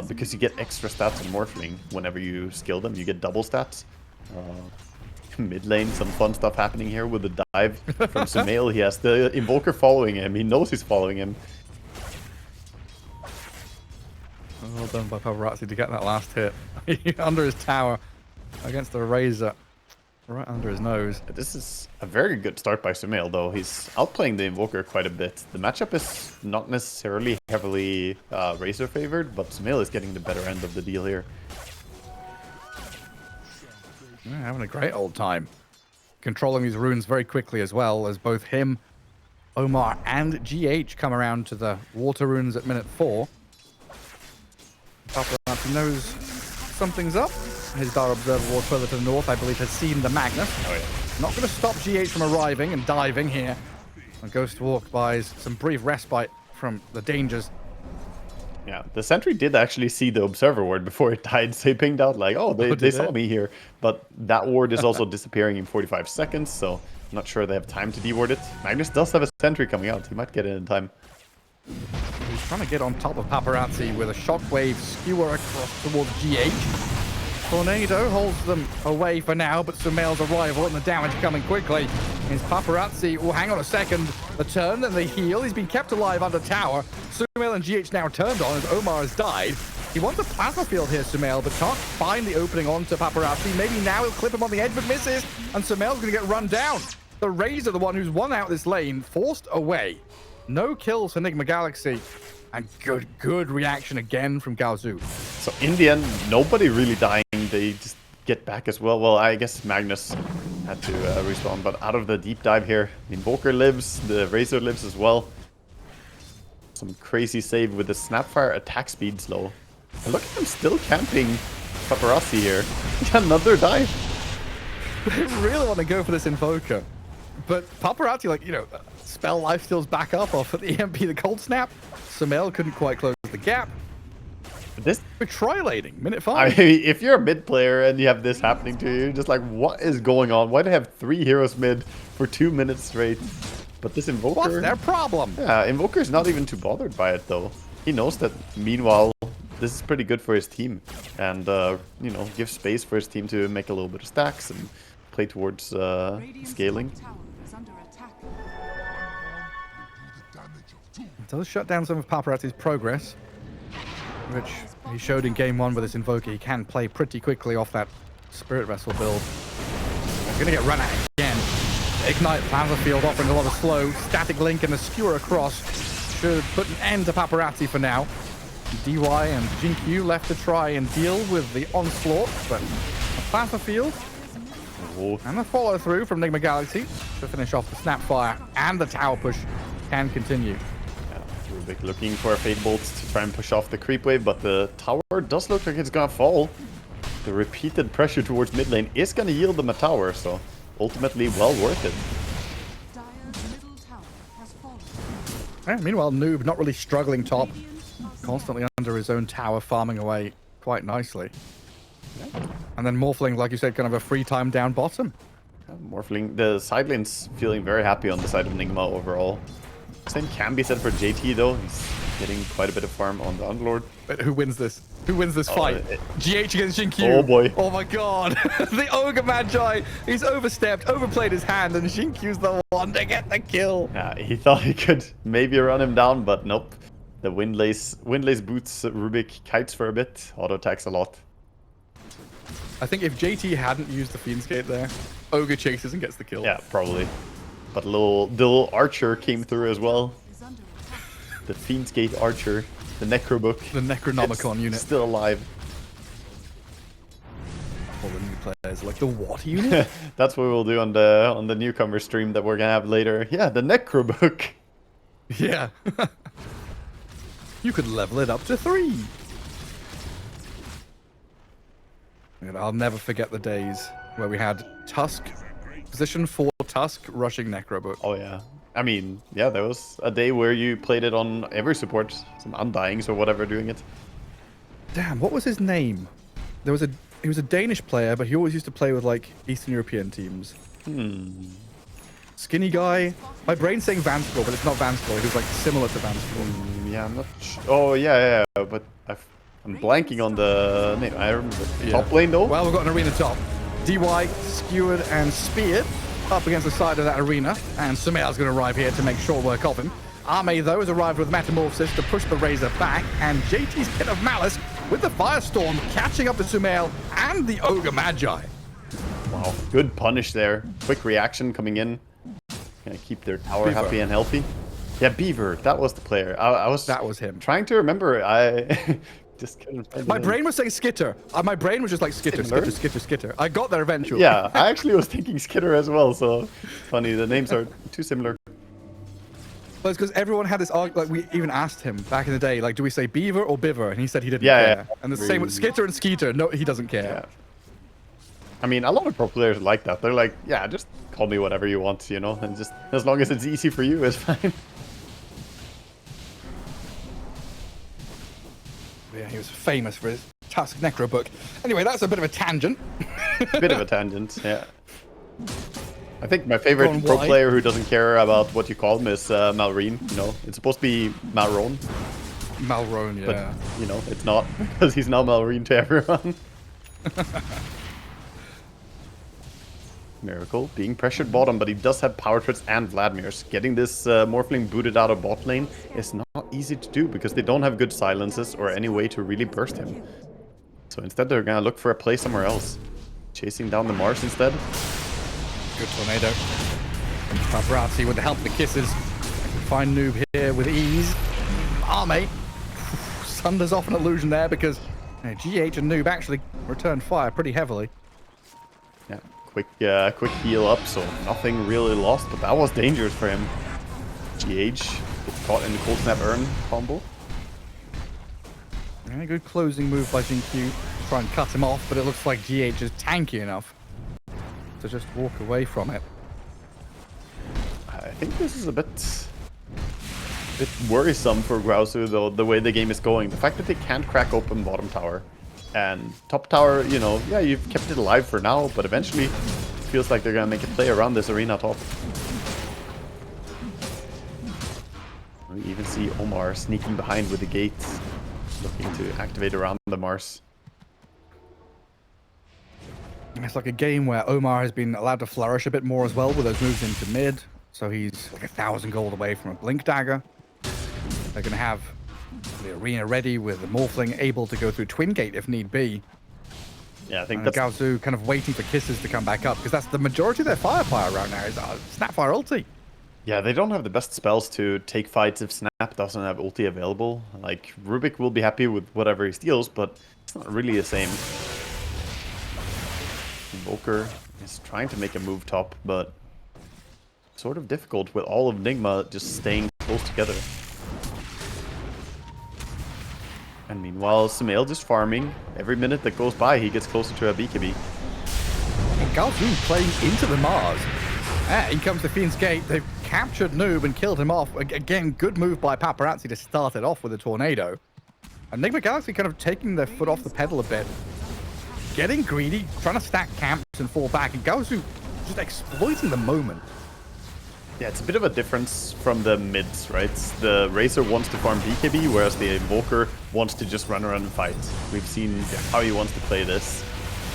Because you get extra stats on Morphling whenever you skill them. You get double stats. Mid lane, some fun stuff happening here with the dive from Sumail. He has the Invoker following him. He knows he's following him. Oh, done by Paparazzi to get that last hit. Under his tower against the Razor. Right under his nose. This is a very good start by Sumail, though. He's outplaying the Invoker quite a bit. The matchup is not necessarily heavily Razor favored, but Sumail is getting the better end of the deal here. Yeah, having a great old time. Controlling these runes very quickly as well, as both him, Omar, and GH come around to the water runes at minute 4. Paparazzi knows something's up. His Dire Observer Ward further to the north, I believe, has seen the Magnus. Oh, yeah. Not going to stop GH from arriving and diving here. And Ghost Walk buys some brief respite from the dangers. Yeah, the sentry did actually see the Observer Ward before it died, so he pinged out like, oh, they saw me here. But that ward is also disappearing in 45 seconds, so I'm not sure they have time to deward it. Magnus does have a sentry coming out. He might get it in time. He's trying to get on top of Paparazzi with a shockwave skewer across towards GH. Tornado holds them away for now, but Sumail's arrival and the damage coming quickly. Is Paparazzi, well, hang on a second, the turn, then the heal. He's been kept alive under tower. Sumail and GH now turned on as Omar has died. He wants a plasma field here, Sumail, but can't find the opening onto Paparazzi. Maybe now he'll clip him on the edge, but misses, and Sumail's going to get run down. The Razor, the one who's won out this lane, forced away. No kills for Nigma Galaxy. And good reaction again from Gaozu. So in the end, nobody really dying. They just get back as well. Well, I guess Magnus had to respawn, but out of the deep dive here, the Invoker lives, the Razor lives as well. Some crazy save with the Snapfire attack speed slow. And look at him still camping Paparazzi here. Another dive. They really want to go for this Invoker. But Paparazzi, like, you know, spell lifesteals back up off at the EMP, the Cold Snap. Sumail couldn't quite close the gap. This Trilating, minute 5. I mean, if you're a mid player and you have this happening to you, you're just like, what is going on? Why do they have 3 heroes mid for 2 minutes straight? But this Invoker... What's their problem? Yeah, Invoker's not even too bothered by it, though. He knows that, meanwhile, this is pretty good for his team. And, you know, give space for his team to make a little bit of stacks and play towards scaling. It does shut down some of Paparazzi's progress, which he showed in game 1 with this Invoker. He can play pretty quickly off that Spirit Vessel build. He's going to get run at again. Ignite Plasma Field offering a lot of slow. Static Link and a skewer across should put an end to Paparazzi for now. DY and Jinkyu left to try and deal with the onslaught, but a Plasma Field and a follow through from Nigma Galaxy to finish off the Snapfire, and the tower push can continue. Rubik looking for a Fate Bolt to try and push off the creep wave, but the tower does look like it's gonna fall. The repeated pressure towards mid lane is gonna yield them a tower, so ultimately well worth it. Meanwhile, Noob not really struggling top, constantly under his own tower, farming away quite nicely. Yeah. And then Morphling, like you said, kind of a free time down bottom. Morphling, the side lane's feeling very happy on the side of Nigma overall. Same can be said for JT though. He's getting quite a bit of farm on the Underlord. But who wins this? Who wins this fight? GH against Jinkyu. Oh boy. Oh my god. The Ogre Magi. He's overstepped, overplayed his hand, and Jinkyu's the one to get the kill. Yeah, he thought he could maybe run him down, but nope. The windlace boots Rubik kites for a bit, auto attacks a lot. I think if JT hadn't used the Fiend's Gate there, Ogre chases and gets the kill. Yeah, probably. But the little archer came through as well. The Fiend's Gate archer, the Necrobook. The Necronomicon unit. Still alive. All the new players like the what unit? That's what we'll do on the newcomer stream that we're gonna have later. Yeah, the Necrobook. Yeah. You could level it up to 3. And I'll never forget the days where we had Tusk, position 4 Tusk, rushing Necrobook. Oh yeah. I mean, yeah, there was a day where you played it on every support. Some Undyings or whatever doing it. Damn, what was his name? He was a Danish player, but he always used to play with like Eastern European teams. Skinny guy. My brain's saying Vanskor, but it's not Vanskor. He was like similar to Vanskor. Yeah, I'm not sure. Oh yeah, but I'm blanking on the name. I remember. Top lane though? Well, we've got an arena top. DY, skewered and speared up against the side of that arena. And Sumail's going to arrive here to make short work of him. Ame, though, has arrived with Metamorphosis to push the Razor back. And JT's Pit of Malice with the Firestorm catching up to Sumail and the Ogre Magi. Wow, good punish there. Quick reaction coming in. Gonna keep their tower Beaver. happy and healthy. Yeah, Beaver, that was the player. That was him. Trying to remember. I just couldn't find My it. brain was saying Skitter. My brain was just like Skitter, Skitter? Skitter, Skitter, Skitter. I got there eventually. Yeah, I actually was thinking Skitter as well, so funny. The names are too similar. Well, it's because everyone had this argument, like we even asked him back in the day, like, do we say Beaver or Biver? And he said he didn't Yeah, care. yeah. And the same with Skitter and Skeeter. No, he doesn't care. Yeah. I mean, a lot of pro players like that. They're like, yeah, just call me whatever you want, you know, and just as long as it's easy for you, it's fine. Yeah, he was famous for his Tusk Necro book. Anyway, that's a bit of a tangent. Bit of a tangent, yeah. I think my favorite Gone pro wide. player who doesn't care about what you call him is Malrine. You know, it's supposed to be Malrone, Malrone, but yeah. you know, it's not because he's now Malrine to everyone. Miracle being pressured bottom, but he does have power threats and Vladimir's. Getting this Morphling booted out of bot lane is not easy to do because they don't have good silences or any way to really burst him. So instead they're gonna look for a play somewhere else. Chasing down the Mars instead. Good tornado. Paparazzi with the help of the kisses. Find Noob here with ease. Arme sunders off an illusion there because GH and Noob actually returned fire pretty heavily. Yeah, quick heal up, so nothing really lost, but that was dangerous for him. GH gets caught in the cold snap urn combo. Yeah, good closing move by Jinq. Try and cut him off, but it looks like GH is tanky enough to just walk away from it. I think this is a bit worrisome for Gaozu, though, the way the game is going. The fact that they can't crack open bottom tower. And top tower, you know, yeah, you've kept it alive for now, but eventually it feels like they're going to make a play around this arena top. We even see Omar sneaking behind with the gate, looking to activate around the Mars. It's like a game where Omar has been allowed to flourish a bit more as well with those moves into mid. So he's like 1,000 gold away from a Blink Dagger. They're going to have the arena ready with the Morphling able to go through Twin Gate if need be. Yeah, I think And that's... Gaozu kind of waiting for kisses to come back up because that's the majority of their firepower right now is Snapfire ulti. Yeah, they don't have the best spells to take fights if Snap doesn't have ulti available. Like, Rubik will be happy with whatever he steals, but it's not really the same. Invoker is trying to make a move top, but sort of difficult with all of Nigma just staying close together. And meanwhile, Sumail just farming. Every minute that goes by, he gets closer to a BKB. And Gaozu playing into the Mars. In comes the Fiend's Gate. They've captured Noob and killed him off. Again, good move by Paparazzi to start it off with a tornado. And Nigma Galaxy kind of taking their foot off the pedal a bit. Getting greedy, trying to stack camps and fall back. And Gaozu just exploiting the moment. Yeah, it's a bit of a difference from the mids, right? The Racer wants to farm BKB, whereas the Invoker wants to just run around and fight. We've seen how he wants to play this.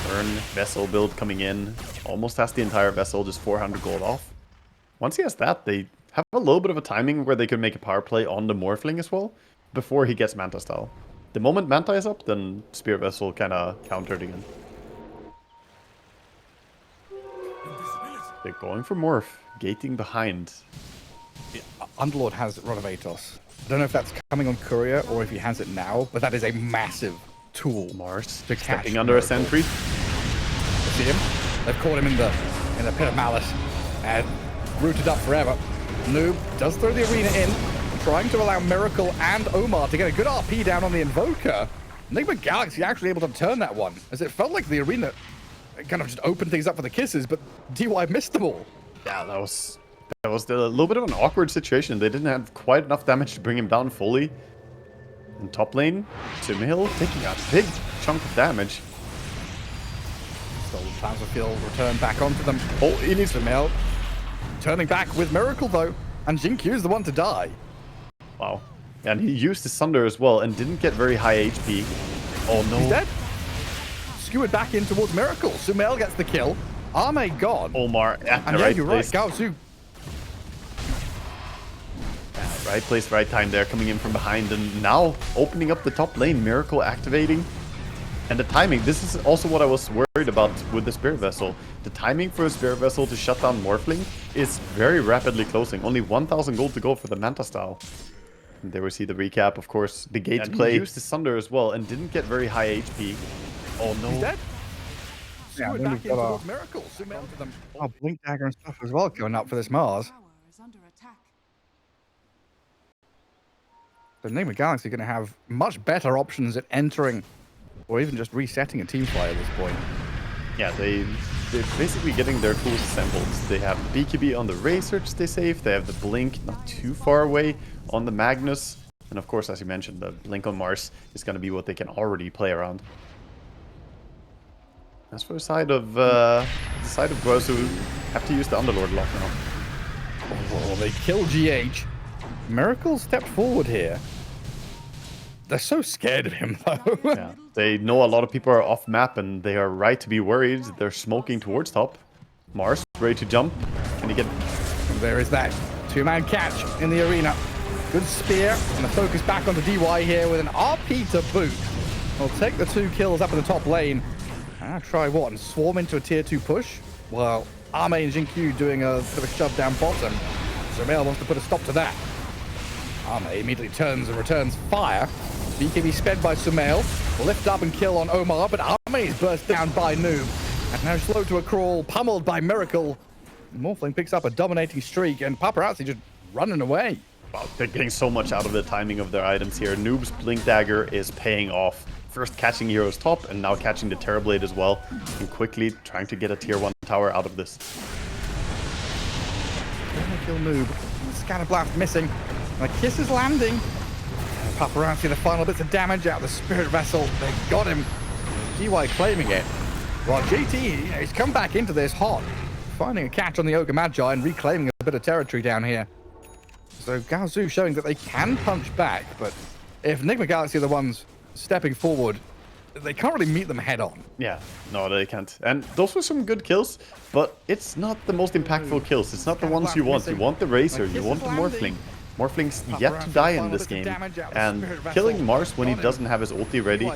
Burn, Vessel build coming in. Almost has the entire Vessel, just 400 gold off. Once he has that, they have a little bit of a timing where they can make a power play on the Morphling as well, before he gets Manta style. The moment Manta is up, then Spear Vessel kind of countered again. They're going for Morph. Gating behind. Underlord has Rod of Atos. I don't know if that's coming on Courier or if he has it now, but that is a massive tool. Mars to catch stepping under a Miracle. sentry. See him? They've caught him in the pit of malice and rooted up forever. Noob does throw the arena in, trying to allow Miracle and Omar to get a good RP down on the Invoker. Nigma Galaxy actually able to turn that one, as it felt like the arena kind of just opened things up for the kisses, but DY missed them all. Yeah, that was a little bit of an awkward situation. They didn't have quite enough damage to bring him down fully. In top lane, Sumail taking a big chunk of damage. So Battlefield return back onto them. Oh, he needs to... Sumail turning back with Miracle though, and Jinq is the one to die. Wow. And he used his Sunder as well and didn't get very high HP. Oh no. He's dead. Skewered back in towards Miracle. Sumail gets the kill. Arme gone. Omar at And the yeah, right you're place. right, Gaozu. Right place, right time there, coming in from behind, and now opening up the top lane, Miracle activating. And the timing, this is also what I was worried about with the Spirit Vessel. The timing for a Spirit Vessel to shut down Morphling is very rapidly closing. Only 1,000 gold to go for the Manta style. And there we see the recap, of course. The Gates play used the Sunder as well and didn't get very high HP. Oh no. He's dead. Yeah, Screwed then back we've into got those miracles. Zoom into them. a Blink Dagger and stuff as well going up for this Mars. Tower is under attack. The Nigma Galaxy are going to have much better options at entering or even just resetting a team fight at this point. Yeah, they're basically getting their tools assembled. They have BKB on the Razor to stay safe. They have the Blink not too far away on the Magnus. And of course, as you mentioned, the Blink on Mars is going to be what they can already play around. As for the side of Gaozu, have to use the Underlord lock now. Oh, they kill GH. Miracle stepped forward here. They're so scared of him, though. Yeah, they know a lot of people are off map, and they are right to be worried. They're smoking towards top. Mars ready to jump. Can he get? And there is that two-man catch in the arena. Good spear, and the focus back onto DY here with an RP to boot. We'll take the 2 kills up in the top lane. I'll try what? And swarm into a tier 2 push? Well, Arme and Jinkyu doing a bit of a shove down bottom. Sumail wants to put a stop to that. Arme immediately turns and returns fire. BKB sped by Sumail. Lift up and kill on Omar, but Arme is burst down by Noob. And now slowed to a crawl, pummeled by Miracle. Morphling picks up a dominating streak, and Paparazzi just running away. Wow, they're getting so much out of the timing of their items here. Noob's Blink Dagger is paying off. First catching Hero's top, and now catching the Terrorblade as well. And quickly trying to get a tier 1 tower out of this. Gonna kill Noob. Scatterblast missing. And a kiss is landing. Paparazzi, the final bits of damage out of the Spirit Vessel. They got him. DY claiming it. While JT, he's come back into this hot. Finding a catch on the Ogre Magi and reclaiming a bit of territory down here. So Gaozu showing that they can punch back, but if Nigma Galaxy are the ones stepping forward, they can't really meet them head on. Yeah, no, they can't. And those were some good kills, but it's not the most impactful kills. It's not the ones you want. You want the Razor, you want the Morphling. Morphling's yet to die in this game, and killing Mars when he doesn't have his ulti ready,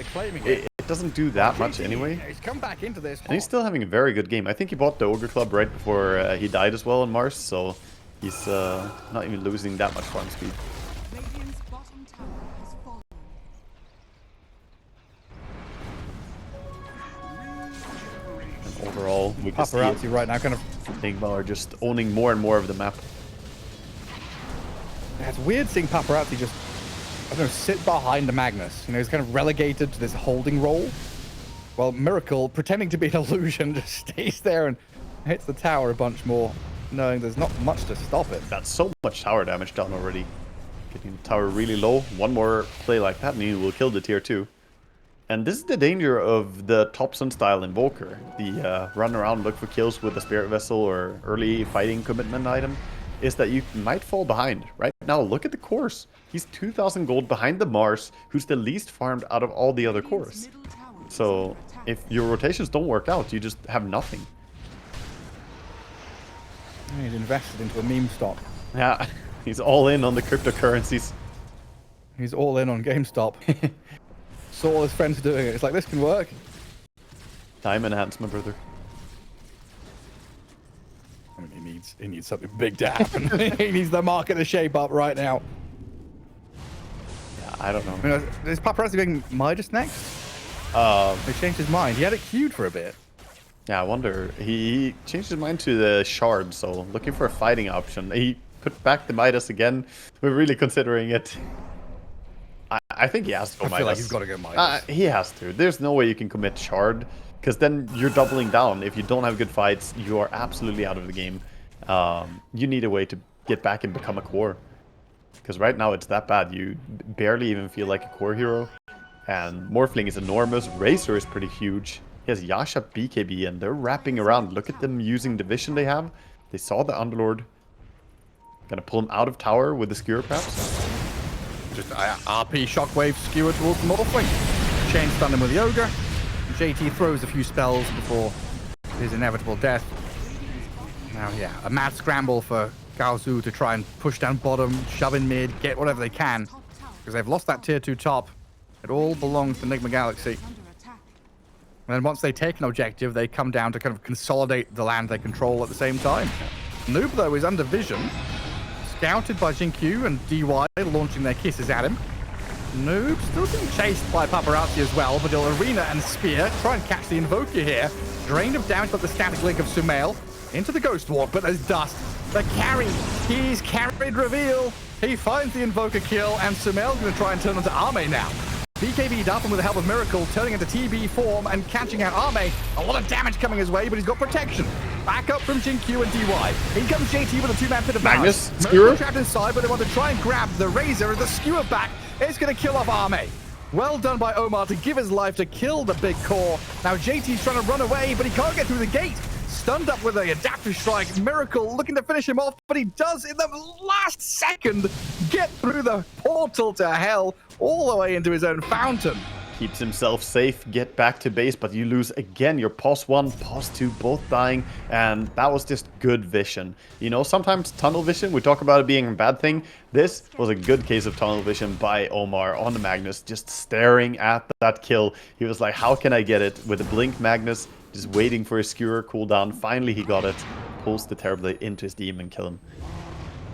it doesn't do that much anyway. And he's still having a very good game. I think he bought the Ogre Club right before he died as well on Mars, so he's not even losing that much farm speed. Radiant's bottom tower has fallen. And overall, we can see Paparazzi right now kind of... Nigma are just owning more and more of the map. It's weird seeing Paparazzi just, I don't know, sit behind the Magnus. You know, he's kind of relegated to this holding role. While Miracle, pretending to be an illusion, just stays there and hits the tower a bunch more, knowing there's not much to stop it. That's so much tower damage done already. Getting the tower really low. One more play like that and he will kill the tier 2. And this is the danger of the Thompson style Invoker. The run around, look for kills with the Spirit Vessel or early fighting commitment item. Is that you might fall behind. Right now, look at the course. He's 2,000 gold behind the Mars, who's the least farmed out of all the other cores. So if your rotations don't work out, you just have nothing. He's invested into a meme stock. Yeah, he's all in on the cryptocurrencies. He's all in on GameStop. Saw all his friends doing it. It's like, this can work. Time enhancement, brother. I mean, he needs something big to happen. He needs the market to shape up right now. Yeah, I don't know. I mean, is Paparazzi being Midas next? He changed his mind. He had it queued for a bit. Yeah, I wonder. He changed his mind to the Shard, so looking for a fighting option. He put back the Midas again. We're really considering it. I think he has to go Midas. I feel like he's got to go Midas. He has to. There's no way you can commit Shard, because then you're doubling down. If you don't have good fights, you are absolutely out of the game. You need a way to get back and become a core. Because right now it's that bad. You barely even feel like a core hero. And Morphling is enormous. Razor is pretty huge. He has Yasha BKB and they're wrapping around. Look at them using the vision they have. They saw the Underlord. Gonna pull him out of tower with the skewer perhaps. Just RP shockwave skewer towards Morphling. Chain stun him with the Ogre. JT throws a few spells before his inevitable death. Now, yeah, a mad scramble for Gaozu to try and push down bottom, shove in mid, get whatever they can. Top tower Because they've lost that tier 2 top. It all belongs to Nigma Galaxy. is under attack. And then once they take an objective, they come down to kind of consolidate the land they control at the same time. Noob, though, is under vision. Scouted by Jinkyu and DY launching their kisses at him. Noob still being chased by Paparazzi as well, but he'll Arena and Spear try and catch the Invoker here. Drained of damage by the static link of Sumail. Into the Ghost Walk, but there's dust. The carry. He's carried reveal. He finds the Invoker kill, and Sumail's going to try and turn onto Arme now. BKB'd up, and with the help of Miracle, turning into TB form and catching out Arme. A lot of damage coming his way, but he's got protection. Back up from Jinkyu and DY. In comes JT with a two-man pit of Magnus, Miracle Skewer. trapped inside, but they want to try and grab the Razor as the Skewer back. It's going to kill off Arme. Well done by Omar to give his life to kill the big core. Now JT's trying to run away, but he can't get through the gate. Stunned up with a adaptive strike. Miracle looking to finish him off, but he does in the last second get through the portal to hell all the way into his own fountain. Keeps himself safe, get back to base, but you lose again. Your pos 1, pos 2, both dying, and that was just good vision. You know, sometimes tunnel vision, we talk about it being a bad thing. This was a good case of tunnel vision by Omar on the Magnus, just staring at that kill. He was like, how can I get it? With a blink Magnus, just waiting for his skewer cooldown. Finally he got it, pulls the Terrorblade into his demon, kill him.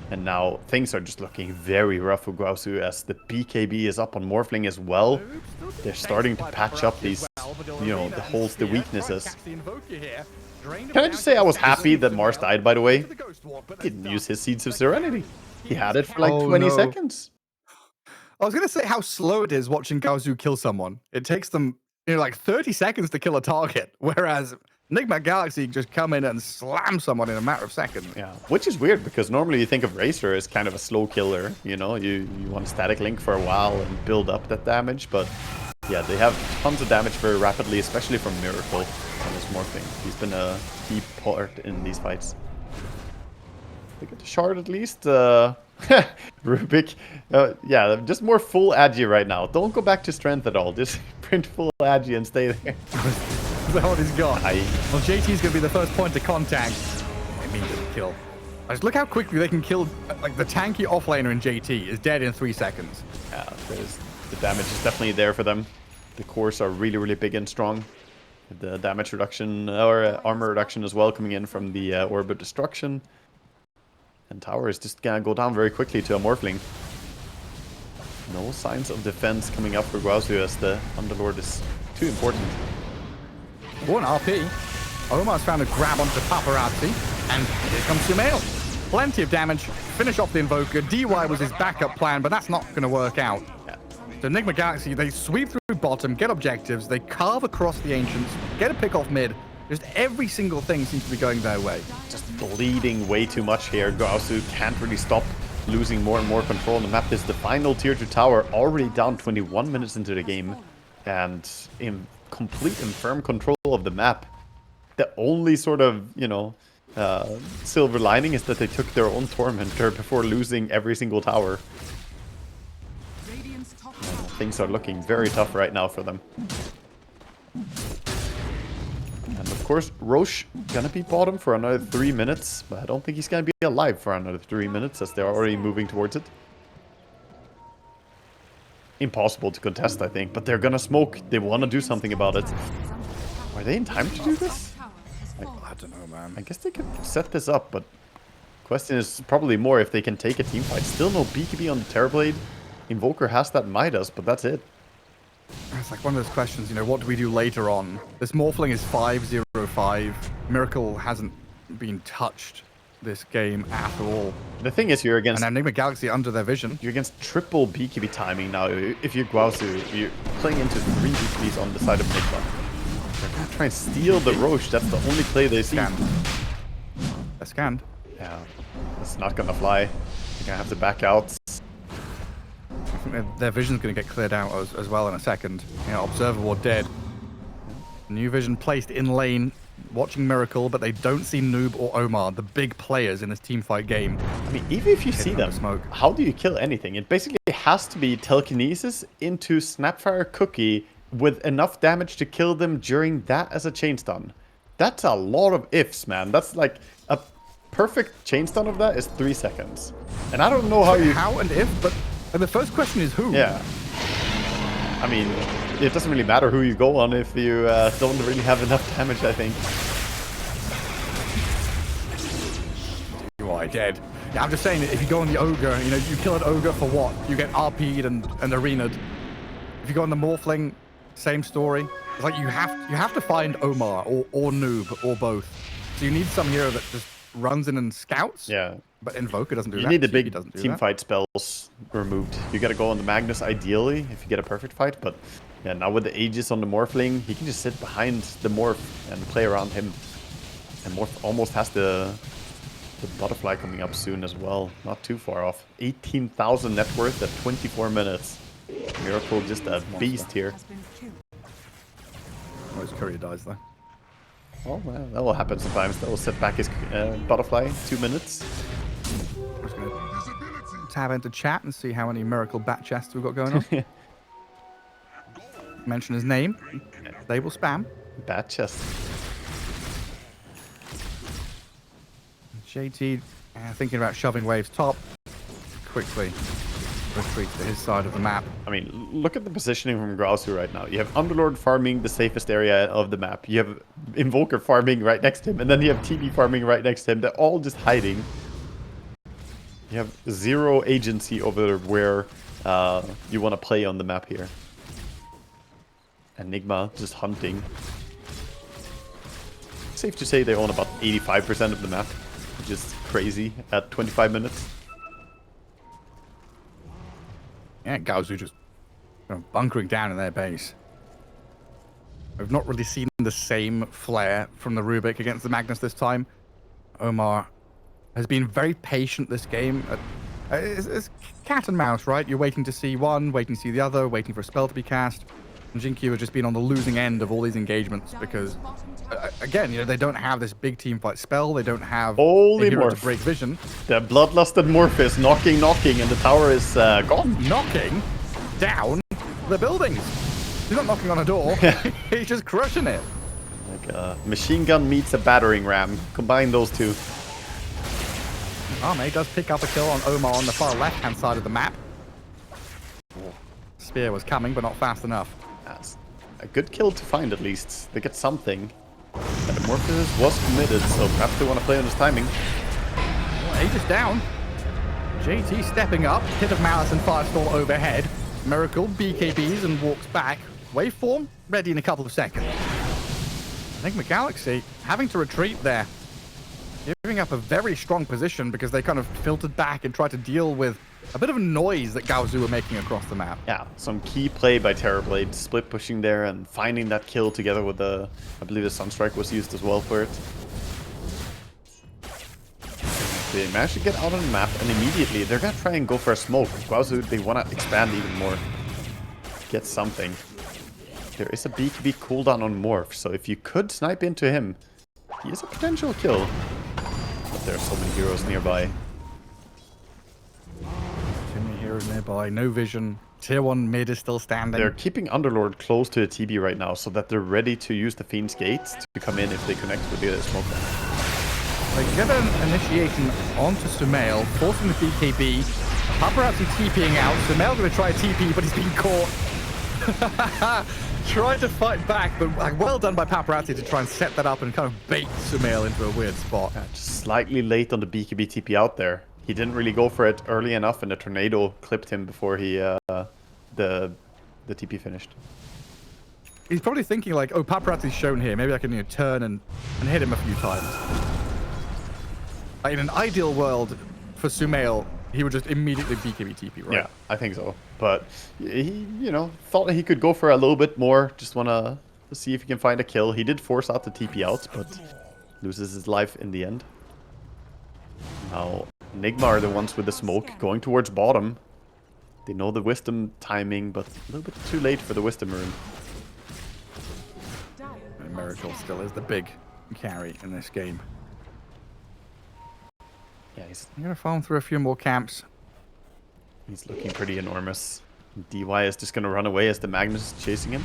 And now things are just looking very rough for Gaozu as the BKB is up on Morphling as well. They're starting to patch up these, you know, the holes, the weaknesses. Can I just say I was happy that Mars died, by the way? He didn't use his Seeds of Serenity. He had it for like 20 seconds. I was going to say how slow it is watching Gaozu kill someone. It takes them, you know, like 30 seconds to kill a target, whereas Nigma Galaxy just come in and slam someone in a matter of seconds. Yeah, which is weird because normally you think of Racer as kind of a slow killer. You know, you want static link for a while and build up that damage, but yeah, they have tons of damage very rapidly, especially from Miracle on this Morphling. He's been a key part in these fights. They get the shard at least. Rubik, yeah, just more full agi right now. Don't go back to strength at all. Just print full agi and stay there. Is that what he's got? Well, JT's going to be the first point of contact. Immediate kill. Just look how quickly they can kill, like, the tanky offlaner in JT is dead in 3 seconds. Yeah, the damage is definitely there for them. The cores are really, really big and strong. The damage reduction, or armor reduction as well, coming in from the Orb of Destruction. And tower is just gonna go down very quickly to a Morphling. No signs of defense coming up for Gaozu as the Underlord is too important. One RP. Omar's found a grab onto Paparazzi, and here comes Sumail. Plenty of damage. Finish off the Invoker. DY was his backup plan, but that's not going to work out. Yeah. So Nigma Galaxy, they sweep through bottom, get objectives, they carve across the Ancients, get a pick off mid. Just every single thing seems to be going their way. Just bleeding way too much here. Gaozu can't really stop, losing more and more control on the map. This is the final tier 2 tower, already down 21 minutes into the game, and in complete and firm control of the map. The only sort of, you know, silver lining is that they took their own Tormentor before losing every single tower. Radiant's top tower Things are looking very tough right now for them. And of course, Roche gonna be bottom for another 3 minutes, but I don't think he's gonna be alive for another 3 minutes as they're already moving towards it. Impossible to contest, I think, but they're gonna smoke. They want to do something about it. Are they in time to do this? tower has fallen. I don't know, man. I guess they could set this up, but question is probably more if they can take a team fight. Still no BKB on the Terrorblade. Invoker has that Midas, but that's it. It's like one of those questions, you know, what do we do later on? This Morphling is 5-0-5. Miracle hasn't been touched this game at all. The thing is, you're against And now Nigma Galaxy under their vision. you're against triple BKB timing now. If you're Gaozu, you're playing into 3 BKBs on the side of Nigma. They're gonna try and steal the Roche. That's the only play they see. Scanned. They're scanned. Yeah, it's not gonna fly. They're gonna have to back out. I think their vision's going to get cleared out as well in a second. You know, Observer Ward dead. New vision placed in lane, watching Miracle, but they don't see Noob or Omar, the big players in this teamfight game. I mean, even if you see under them, smoke. how do you kill anything? It basically has to be telekinesis into Snapfire Cookie with enough damage to kill them during that as a chain stun. That's a lot of ifs, man. That's like a perfect chain stun of that is 3 seconds. And I don't know how you... How and if, but the first question is who? Yeah. I mean, it doesn't really matter who you go on if you don't really have enough damage, I think. You are dead. Yeah, I'm just saying that if you go on the Ogre, you know, you kill an Ogre for what? You get RP'd and arena'd. If you go on the Morphling, same story. It's like you have to find Omar or Noob or both. So you need some hero that just runs in and scouts. Yeah. But Invoker doesn't do that. You need the TP big doesn't do team that. fight spells removed. You gotta go on the Magnus ideally if you get a perfect fight, but yeah, now with the Aegis on the Morphling, he can just sit behind the Morph and play around him. And Morph almost has the Butterfly coming up soon as well. Not too far off. 18,000 net worth at 24 minutes. Miracle just a beast here. Has been killed. Oh, his courier dies though. Oh, well, that will happen sometimes. That will set back his Butterfly 2 minutes. I'm just gonna tab into chat and see how many miracle bat chests we've got going on. Mention his name. They will spam. Bad chest. JT thinking about shoving waves top. Quickly retreat to his side of the map. I mean, look at the positioning from Gaozu right now. You have Underlord farming the safest area of the map. You have Invoker farming right next to him. And then you have TB farming right next to him. They're all just hiding. You have zero agency over where you want to play on the map here. And Nigma just hunting. Safe to say they own about 85% of the map. Which is crazy at 25 minutes. Yeah, Gaozu just bunkering down in their base. We've not really seen the same flair from the Rubik against the Magnus this time. Omar has been very patient this game. It's cat and mouse, right? You're waiting to see one, waiting to see the other, waiting for a spell to be cast. And Jinkyu has just been on the losing end of all these engagements because, again, you know, they don't have this big team fight spell. They don't have Holy a hero morph. to break vision. The bloodlusted Morph is knocking, and the tower is gone. Knocking down the buildings. He's not knocking on a door. He's just crushing it. Like a machine gun meets a battering ram. Combine those two. Arme does pick up a kill on Omar on the far left-hand side of the map. Spear was coming, but not fast enough. That's a good kill to find at least. They get something. And the Morpheus was committed, so perhaps they want to play on his timing. Well, Aegis down. JT stepping up. Hit of Malice and Firestorm overhead. Miracle BKBs and walks back. Waveform ready in a couple of seconds. Nigma Galaxy having to retreat there. Giving up a very strong position because they kind of filtered back and tried to deal with a bit of a noise that Gaozu were making across the map. Yeah, some key play by Terrorblade, split pushing there and finding that kill together with the, I believe the Sunstrike was used as well for it. They managed to get out on the map and immediately they're gonna try and go for a smoke. Gaozu, they want to expand even more. Get something. There is a BKB cooldown on Morph, so if you could snipe into him, he is a potential kill. But there are so many heroes nearby. Too many heroes nearby, no vision. Tier 1 mid is still standing. They're keeping Underlord close to the TB right now so that they're ready to use the Fiend's Gates to come in if they connect with the smoke. They get an initiation onto Sumail, forcing the BKB. Paparazzi TPing out. Sumail going to try a TP, but he's being caught. Tried to fight back, but well done by Paparazzi to try and set that up and kind of bait Sumail into a weird spot. Yeah, just slightly late on the BKB TP out there. He didn't really go for it early enough, and the tornado clipped him before he the TP finished. He's probably thinking like, oh, Paparazzi's shown here. Maybe I can turn and hit him a few times. Like, in an ideal world for Sumail, he would just immediately BKB TP, right? Yeah, I think so. But he, you know, thought he could go for a little bit more. Just want to see if he can find a kill. He did force out the TP out, but loses his life in the end. Now, Nigma are the ones with the smoke going towards bottom. They know the wisdom timing, but a little bit too late for the wisdom rune. And Miracle still is the big carry in this game. Yeah, he's I'm going to farm through a few more camps. looking pretty enormous. DY is just going to run away as the Magnus is chasing him.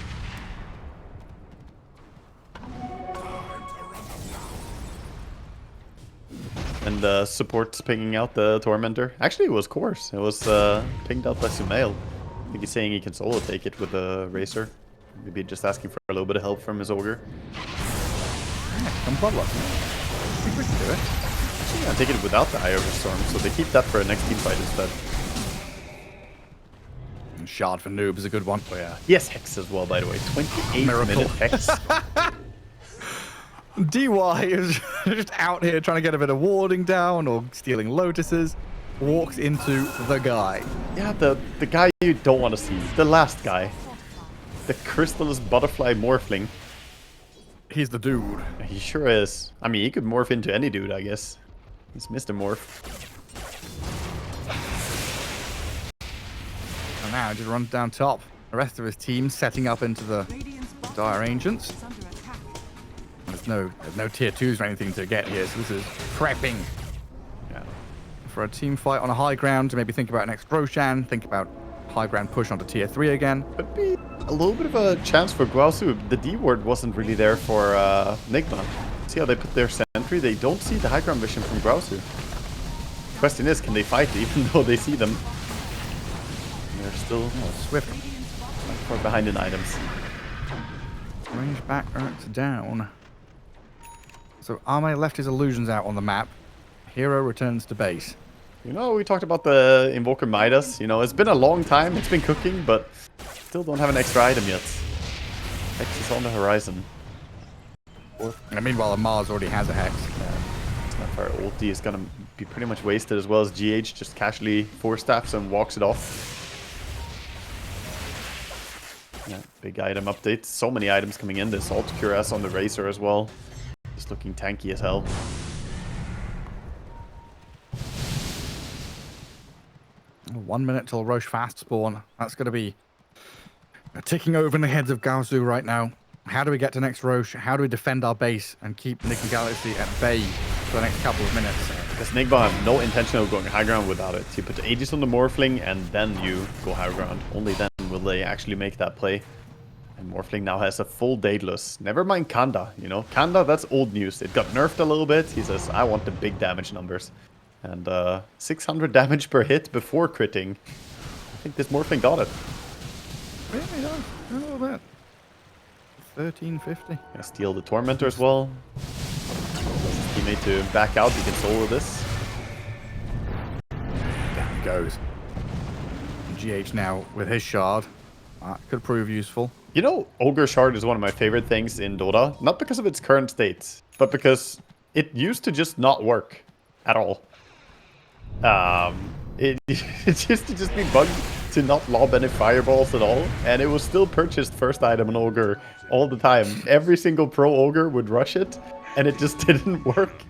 And and the support's pinging out the Tormentor. Actually, it was Course. It was pinged out by Sumail. I think he's saying he can solo take it with a Racer. Maybe just asking for a little bit of help from his Ogre. Come Bloodlust. I think we can do it. Actually, I'm taking it without the Eye Ogre Storm, so they keep that for a next team fight instead. And Shard for Noob is a good one. Oh yeah. He has Hex as well, by the way. 28-minute Hex. DY is just out here trying to get a bit of warding down or stealing Lotuses. Walks into the guy. Yeah, the guy you don't want to see. The last guy. The Crystallis Butterfly Morphling. He's the dude. He sure is. I mean, he could morph into any dude, I guess. He's Mr. Morph. And now he just runs down top. The rest of his team setting up into the Radiant's bottom Dire tower Ancients. is under attack. There's no tier 2s or anything to get here, so this is prepping. Yeah. For a team fight on a high ground, to maybe think about next Roshan, think about high ground push onto tier 3 again. Could be a little bit of a chance for Gaozu. The D ward wasn't really there for Nigma. See how they put their sentry? They don't see the high ground vision from Gaozu. Question is, can they fight even though they see them? They're still Swift. far behind in items. Range back down. So Arme left his illusions out on the map. Hero returns to base. You know, we talked about the Invoker Midas. You know, it's been a long time. It's been cooking, but still don't have an extra item yet. Hex is on the horizon. And meanwhile, the Mars already has a Hex. Our ulti is gonna be pretty much wasted, as well as GH just casually 4-staffs and walks it off. Yeah, big item update. So many items coming in. This Alt Cuirass on the Racer as well. Just looking tanky as hell. One minute till Roche fast spawn. That's going to be ticking over in the heads of Gaozu right now. How do we get to next Roche? How do we defend our base and keep Nigma Galaxy at bay for the next couple of minutes? Because Nigma have no intention of going high ground without it. You put Aegis on the Morphling and then you go high ground. Only then will they actually make that play. And Morphling now has a full Daedalus. Never mind Kanda, you know. Kanda, that's old news. It got nerfed a little bit. He says, I want the big damage numbers. And 600 damage per hit before critting. I think this Morphling got it. Really? A little bit. 1350. Gonna steal the Tormentor as well. His teammate to back out. He can solo this. Down he goes. GH now with his shard. That could prove useful. You know, Ogre Shard is one of my favorite things in Dota. Not because of its current state, but because it used to just not work at all. It used to just be bugged to not lob any fireballs at all, and it was still purchased first item on Ogre all the time. Every single pro Ogre would rush it, and it just didn't work.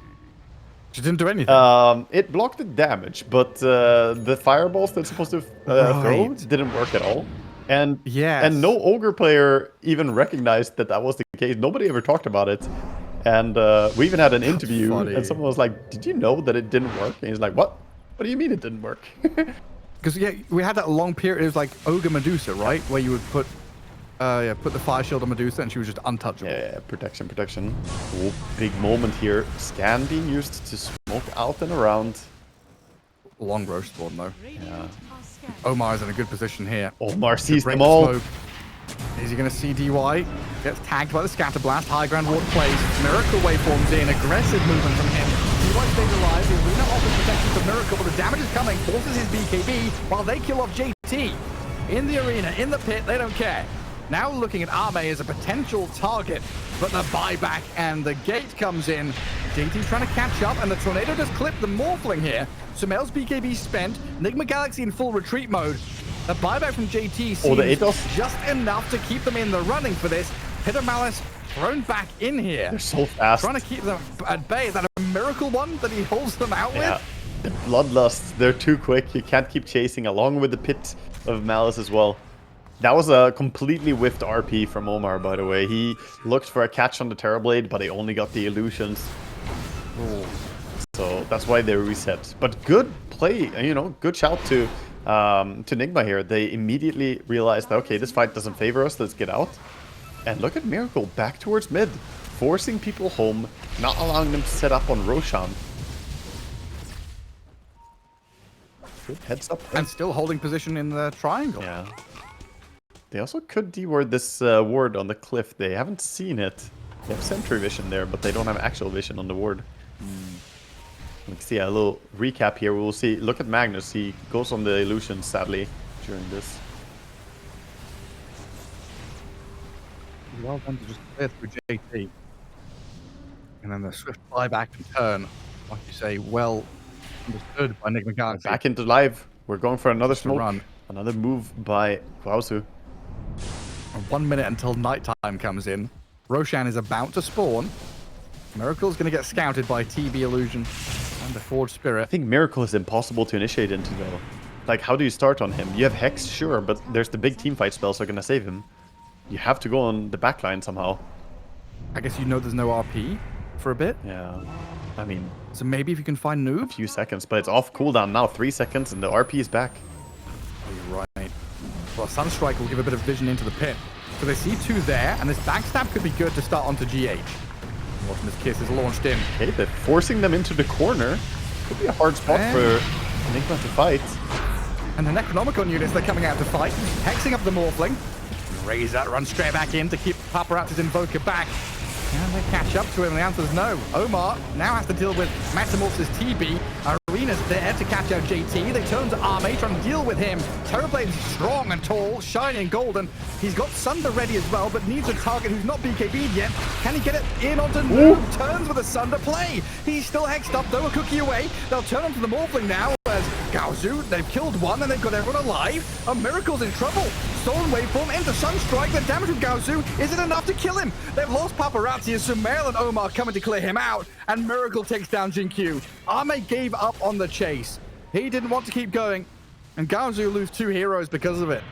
She didn't do anything. It blocked the damage, but the fireballs that's supposed to throw didn't work at all. And yes. And no Ogre player even recognized that that was the case. Nobody ever talked about it. And we even had an interview, funny. and someone was like, "Did you know that it didn't work?" And he's like, "What? What do you mean it didn't work?" Because yeah, we had that long period. It was like Ogre Medusa, right? Where you would put the fire shield on Medusa, and she was just untouchable. Yeah, protection. Oh, big moment here. Scan being used to smoke out and around. Long Roche spawn though. Yeah. Are scared. Omar's in a good position here. Omar sees Break them all. the smoke. Is he going to see DY? Gets tagged by the Scatter Blast. High ground ward plays. Miracle waveforms in. Aggressive movement from him. DY stays alive. The arena offers protection to Miracle, but the damage is coming. Forces his BKB while they kill off JT. In the arena, in the pit, they don't care. Now looking at Arme as a potential target, but the buyback and the gate comes in. JT's trying to catch up, and the Tornado does clip the Morphling here. Sumail's BKB spent. Nigma Galaxy in full retreat mode. The buyback from JT seems the Atos. just enough to keep them in the running for this. Pit of Malice thrown back in here. They're so fast. Trying to keep them at bay. Is that a miracle one that he holds them out Yeah. with? The Bloodlust, they're too quick. You can't keep chasing, along with the Pit of Malice as well. That was a completely whiffed RP from Omar, by the way. He looked for a catch on the Terrorblade, but he only got the illusions. So that's why they reset. But good play, you know, good shout to Nigma here. They immediately realized, okay, this fight doesn't favor us, let's get out. And look at Miracle back towards mid, forcing people home, not allowing them to set up on Roshan. Good heads up. And still holding position in the triangle. Yeah. They also could deward this ward on the cliff. They haven't seen it. They have sentry vision there, but they don't have actual vision on the ward. We can see a little recap here. We'll see. Look at Magnus. He goes on the illusion, sadly, during this. Well done to just clear through JT. And then the swift buyback and turn, like you say, well understood by Nigma Galaxy. Back into live. We're going for another To smoke. run. Another move by Gaozu. 1 minute until nighttime comes in. Roshan is about to spawn. Miracle's going to get scouted by TB Illusion and the Forged I Spirit. think Miracle is impossible to initiate into, though. Like, how do you start on him? You have Hex, sure, but there's the big teamfight spells that are going to save him. You have to go on the backline somehow. I guess you know there's no RP for a bit. Yeah. I mean, So maybe if you can find a Noob. few seconds, but it's off cooldown now. 3 seconds, and the RP is back. You're right. Well, Sunstrike will give a bit of vision into the pit. So they see 2 there, and this backstab could be good to start onto GH. Mortimer's Kiss is launched in. Okay, but forcing them into the corner could be a hard spot for Nigma to fight. And the Necronomicon units, they're coming out to fight. Hexing up the Morphling. Razor runs straight back in to keep Paparazzi's Invoker back. Can they catch up to him? The answer is no. Omar now has to deal with Metamorphosis TB. Arena's there to catch out JT. They turn to Arme, trying to deal with him. Terrorblade's strong and tall, shiny and golden. He's got Sunder ready as well, but needs a target who's not BKB'd yet. Can he get it in onto Noob? Turns with a Sunder play. He's still hexed up, though, a cookie away. They'll turn onto the Morphling now as Gaozu, they've killed one and they've got everyone alive. A Miracle's in trouble. Stolen waveform into Sunstrike. The damage from Gaozu, is it enough to kill him? They've lost Paparazzi as Sumail and Omar coming to clear him out, and Miracle takes down Jinkyu. Arme gave up on the chase. He didn't want to keep going, and Gaozu lose 2 heroes because of it.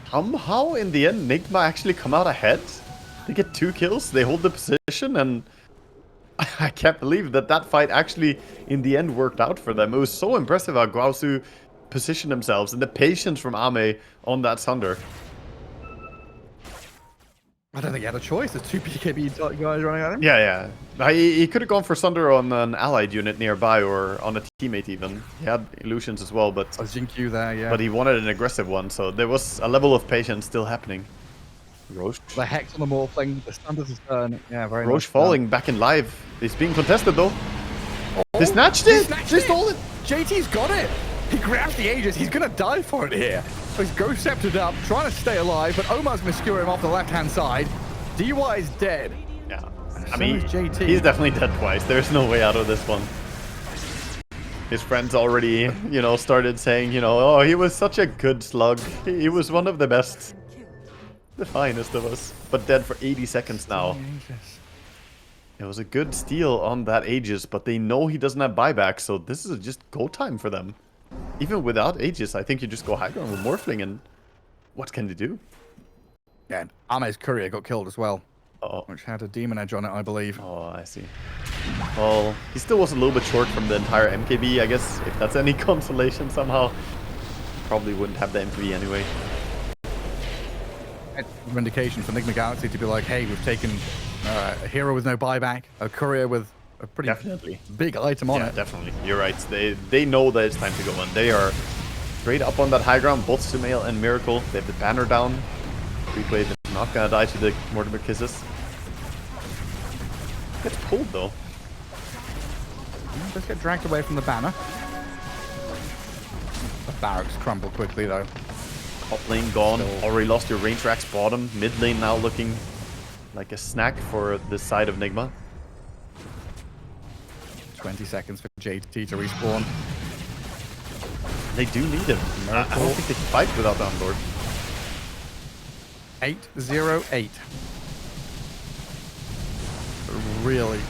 How in the end Nigma actually come out ahead? They get 2 kills, they hold the position, and I can't believe that fight actually in the end worked out for them. It was so impressive how Gaozu positioned themselves and the patience from Ame on that Sunder. I don't think he had a choice. There's 2 BKB guys running at him. Yeah. He could have gone for Sunder on an allied unit nearby or on a teammate even. He had illusions as well, but There's Jinkyu there, yeah. but he wanted an aggressive one, so there was a level of patience still happening. Roche. The Hex on the Morphling, the Stunder's his turn. Yeah, very Roche nice. falling back in live. He's being contested though. They snatched it! They stole it! JT's got it! He grabs the Aegis, he's gonna die for it here. So he's Ghost Sceptered up, trying to stay alive, but Omar's gonna skewer him off the left-hand side. DY is dead. Yeah. I So mean, is JT. he's definitely dead twice. There's no way out of this one. His friends already, started saying, oh, he was such a good slug. He was one of the best. The finest of us. But dead for 80 seconds now. It was a good steal on that Aegis, but they know he doesn't have buyback, so this is just go time for them. Even without Aegis, I think you just go high ground with Morphling, and what can they do? Yeah, and Ame's courier got killed as well, Oh, which had a demon edge on it, I believe. oh, I see. Well, he still was a little bit short from the entire MKB, I guess, if that's any consolation somehow. Probably wouldn't have the MKB anyway. It's an indication for Nigma Galaxy to be like, hey, we've taken a hero with no buyback, a courier with a pretty Definitely. big item on Yeah, it. definitely. You're right. They know that it's time to go on. They are straight up on that high ground, both Sumail and Miracle. They have the banner down. Creep wave is not gonna die to the Mortimer kisses. Gets pulled though. Just get dragged away from the banner. The barracks crumble quickly though. Top lane gone. Already lost your range racks bottom. Mid lane now looking like a snack for this side of Nigma. 20 seconds for JT to respawn. They do need him. I don't think they can fight without the Unlord. 8-0-8. Really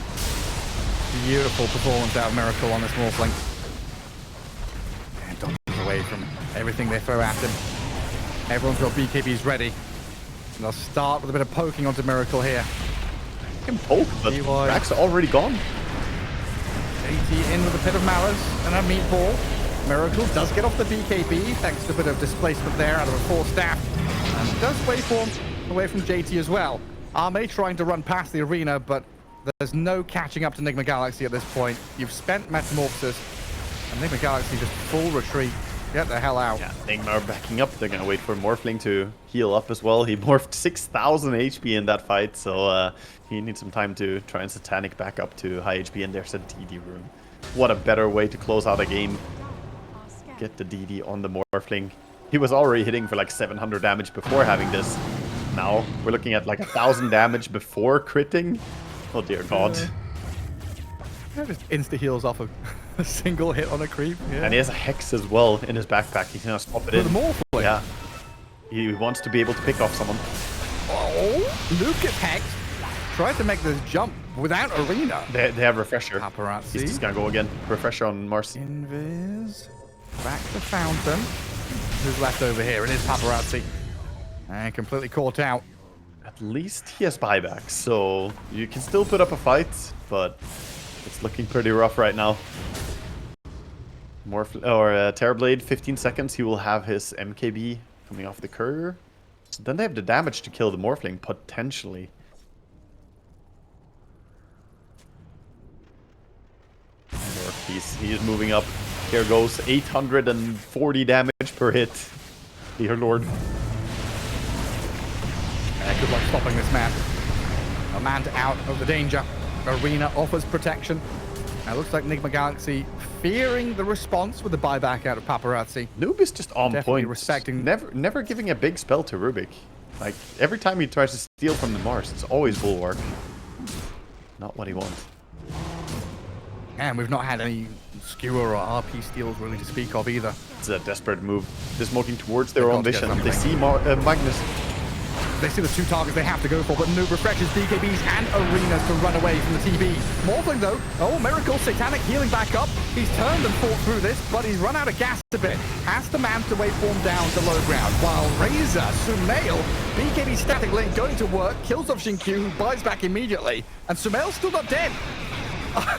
beautiful performance out of Miracle on this Morphling. And dodges away from everything they throw at him. Everyone's got BKBs ready. And they'll start with a bit of poking onto Miracle here. He can poke, but DY. racks are already gone. JT in with a Pit of Malice and a meatball. Miracle does get off the BKB thanks to a bit of displacement there out of a 4-staff. And does waveform away from JT as well. Arme trying to run past the arena, but there's no catching up to Nigma Galaxy at this point. You've spent Metamorphosis, and Nigma Galaxy just full retreat. Get the hell out. Yeah, Nigma are backing up. They're gonna wait for Morphling to heal up as well. He morphed 6,000 HP in that fight, so he needs some time to try and satanic back up to high HP, and there's a DD rune. What a better way to close out a game. Get the DD on the Morphling. He was already hitting for like 700 damage before having this. Now we're looking at like 1,000 damage before critting. Oh dear god. Yeah, just insta heals off a single hit on a creep. Yeah. And he has a Hex as well in his backpack. He's gonna swap it in. With the Morphling. Yeah. He wants to be able to pick off someone. Oh, Luke gets hexed. Tries to make this jump without arena. They have Refresher. Paparazzi. He's just gonna go again. Refresher on Mars. Invis. Back to Fountain. Who's left over here? It is Paparazzi. And completely caught out. At least he has buyback, so you can still put up a fight, but it's looking pretty rough right now. Terrorblade, 15 seconds. He will have his MKB coming off the courier. So then they have the damage to kill the Morphling, potentially. He is moving up. Here goes 840 damage per hit. Dear Lord. Good luck stopping this man. A man out of the danger. Arena offers protection. Now looks like Nigma Galaxy fearing the response with the buyback out of Paparazzi. Noob is just on Definitely point. respecting. Never giving a big spell to Rubik. Like, every time he tries to steal from the Mars, it's always Bulwark. Not what he wants. And we've not had any skewer or RP steals really to speak of either. It's a desperate move. They're smoking towards their They've own got to get vision. They see something. Magnus. They see the two targets they have to go for, but Noob refreshes BKBs and Arenas to run away from the TB. Morphling though, oh miracle, Satanic healing back up. He's turned and fought through this, but he's run out of gas a bit. Has to man to waveform down to low ground, while Razor, Sumail, BKB static link going to work, kills off Shinkyu, who buys back immediately, and Sumail's still not dead.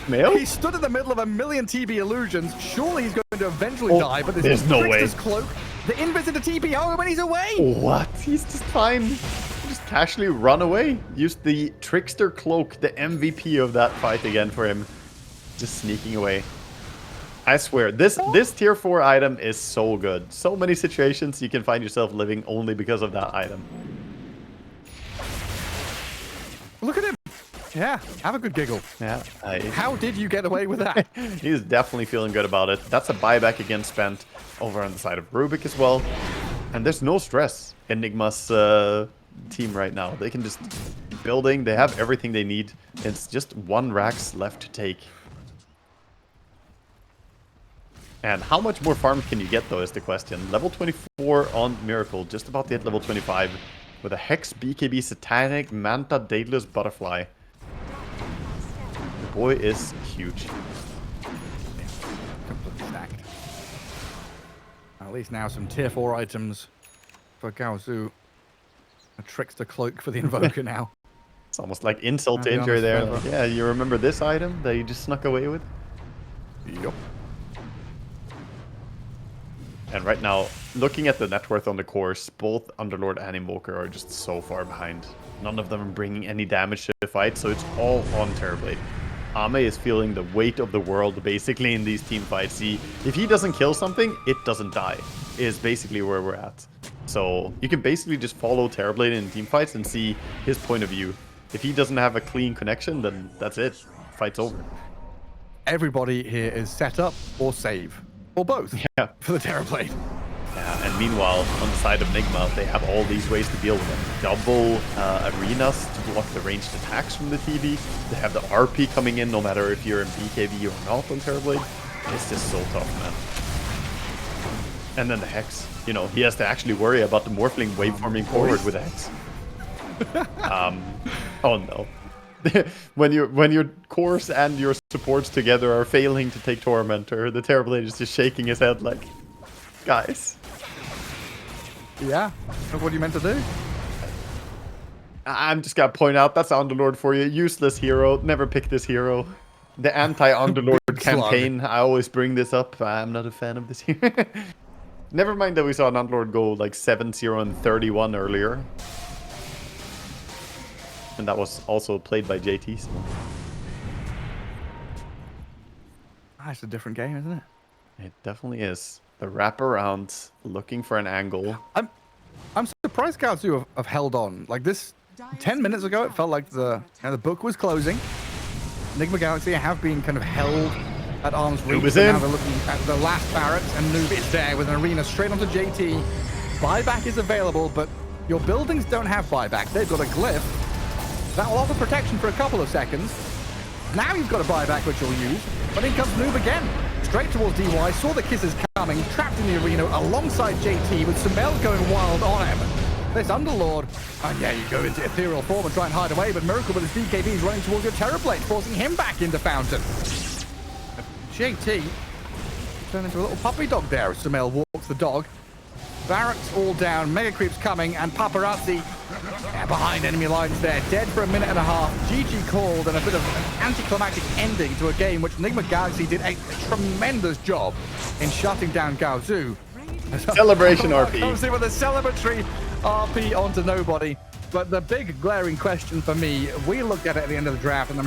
Mail? He stood in the middle of a million TB illusions. Surely he's going to eventually die, but there's no way. Trickster's cloak, the invis into TP home, and he's away. What? He's just fine. Just casually run away. Use the Trickster Cloak, the MVP of that fight again for him. Just sneaking away. I swear, this tier 4 item is so good. So many situations you can find yourself living only because of that item. Look at him. Yeah, have a good giggle. Yeah. How did you get away with that? He's definitely feeling good about it. That's a buyback again spent over on the side of Rubik as well. And there's no stress in Nigma's team right now. They can just keep building. They have everything they need. It's just one Rax left to take. And how much more farm can you get, though, is the question. Level 24 on Miracle, just about to hit level 25. With a Hex, BKB, Satanic, Manta, Daedalus, Butterfly. The boy is huge. Completely stacked. At least now some tier 4 items for Gaozu. A Trickster Cloak for the Invoker now. It's almost like insult I'll to be injury honest, there. forever. Like, yeah, you remember this item that you just snuck away with? Yup. And right now, looking at the net worth on the course, both Underlord and Invoker are just so far behind. None of them are bringing any damage to the fight, so it's all on Terrorblade. Ame is feeling the weight of the world basically in these team fights. If he doesn't kill something, it doesn't die, is basically where we're at. So you can basically just follow Terrorblade in team fights and see his point of view. If he doesn't have a clean connection, then that's it. Fight's over. Everybody here is set up or save. Or both. Yeah. For the Terrorblade. Yeah, and meanwhile, on the side of Nigma, they have all these ways to deal with them. Double arenas to block the ranged attacks from the TB. They have the RP coming in no matter if you're in BKB or not on Terrorblade. It's just so tough, man. And then the Hex. You know, he has to actually worry about the Morphling waveforming forward with the Hex. Oh no. when your course and your supports together are failing to take Tormentor, the Terrorblade is just shaking his head like, guys. Yeah. What are you meant to do? I'm just gonna point out, that's Underlord for you. Useless hero. Never pick this hero. The anti-Underlord campaign. I always bring this up. I'm not a fan of this hero. Never mind that we saw an Underlord go like 7-0 and 31 earlier. And that was also played by JT. So. It's a different game, isn't it? It definitely is. The wraparound, looking for an angle. I'm surprised Gaozu have held on. Like this, 10 minutes ago, it felt like the book was closing. Nigma Galaxy have been kind of held at arm's reach. was But in. now they're looking at the last barracks, and Noob is there with an arena straight onto JT. Buyback is available, but your buildings don't have buyback. They've got a glyph. That will offer protection for a couple of seconds. Now you've got a buyback, which you'll use. But in comes Noob again. Straight towards DY, saw the kisses coming, trapped in the arena alongside JT, with Summel going wild on him. This Underlord, and yeah, you go into ethereal form and try and hide away, but Miracle with his BKBs running towards your Terrorblade, forcing him back into Fountain. JT turned into a little puppy dog there as Summel walks the dog. Barracks all down, Mega Creeps coming, and Paparazzi behind enemy lines there, dead for a minute and a half. GG called, and a bit of an anticlimactic ending to a game which Nigma Galaxy did a tremendous job in shutting down Gaozu. Celebration RP. Comes in with a celebratory RP onto nobody. But the big glaring question for me, we looked at it at the end of the draft, and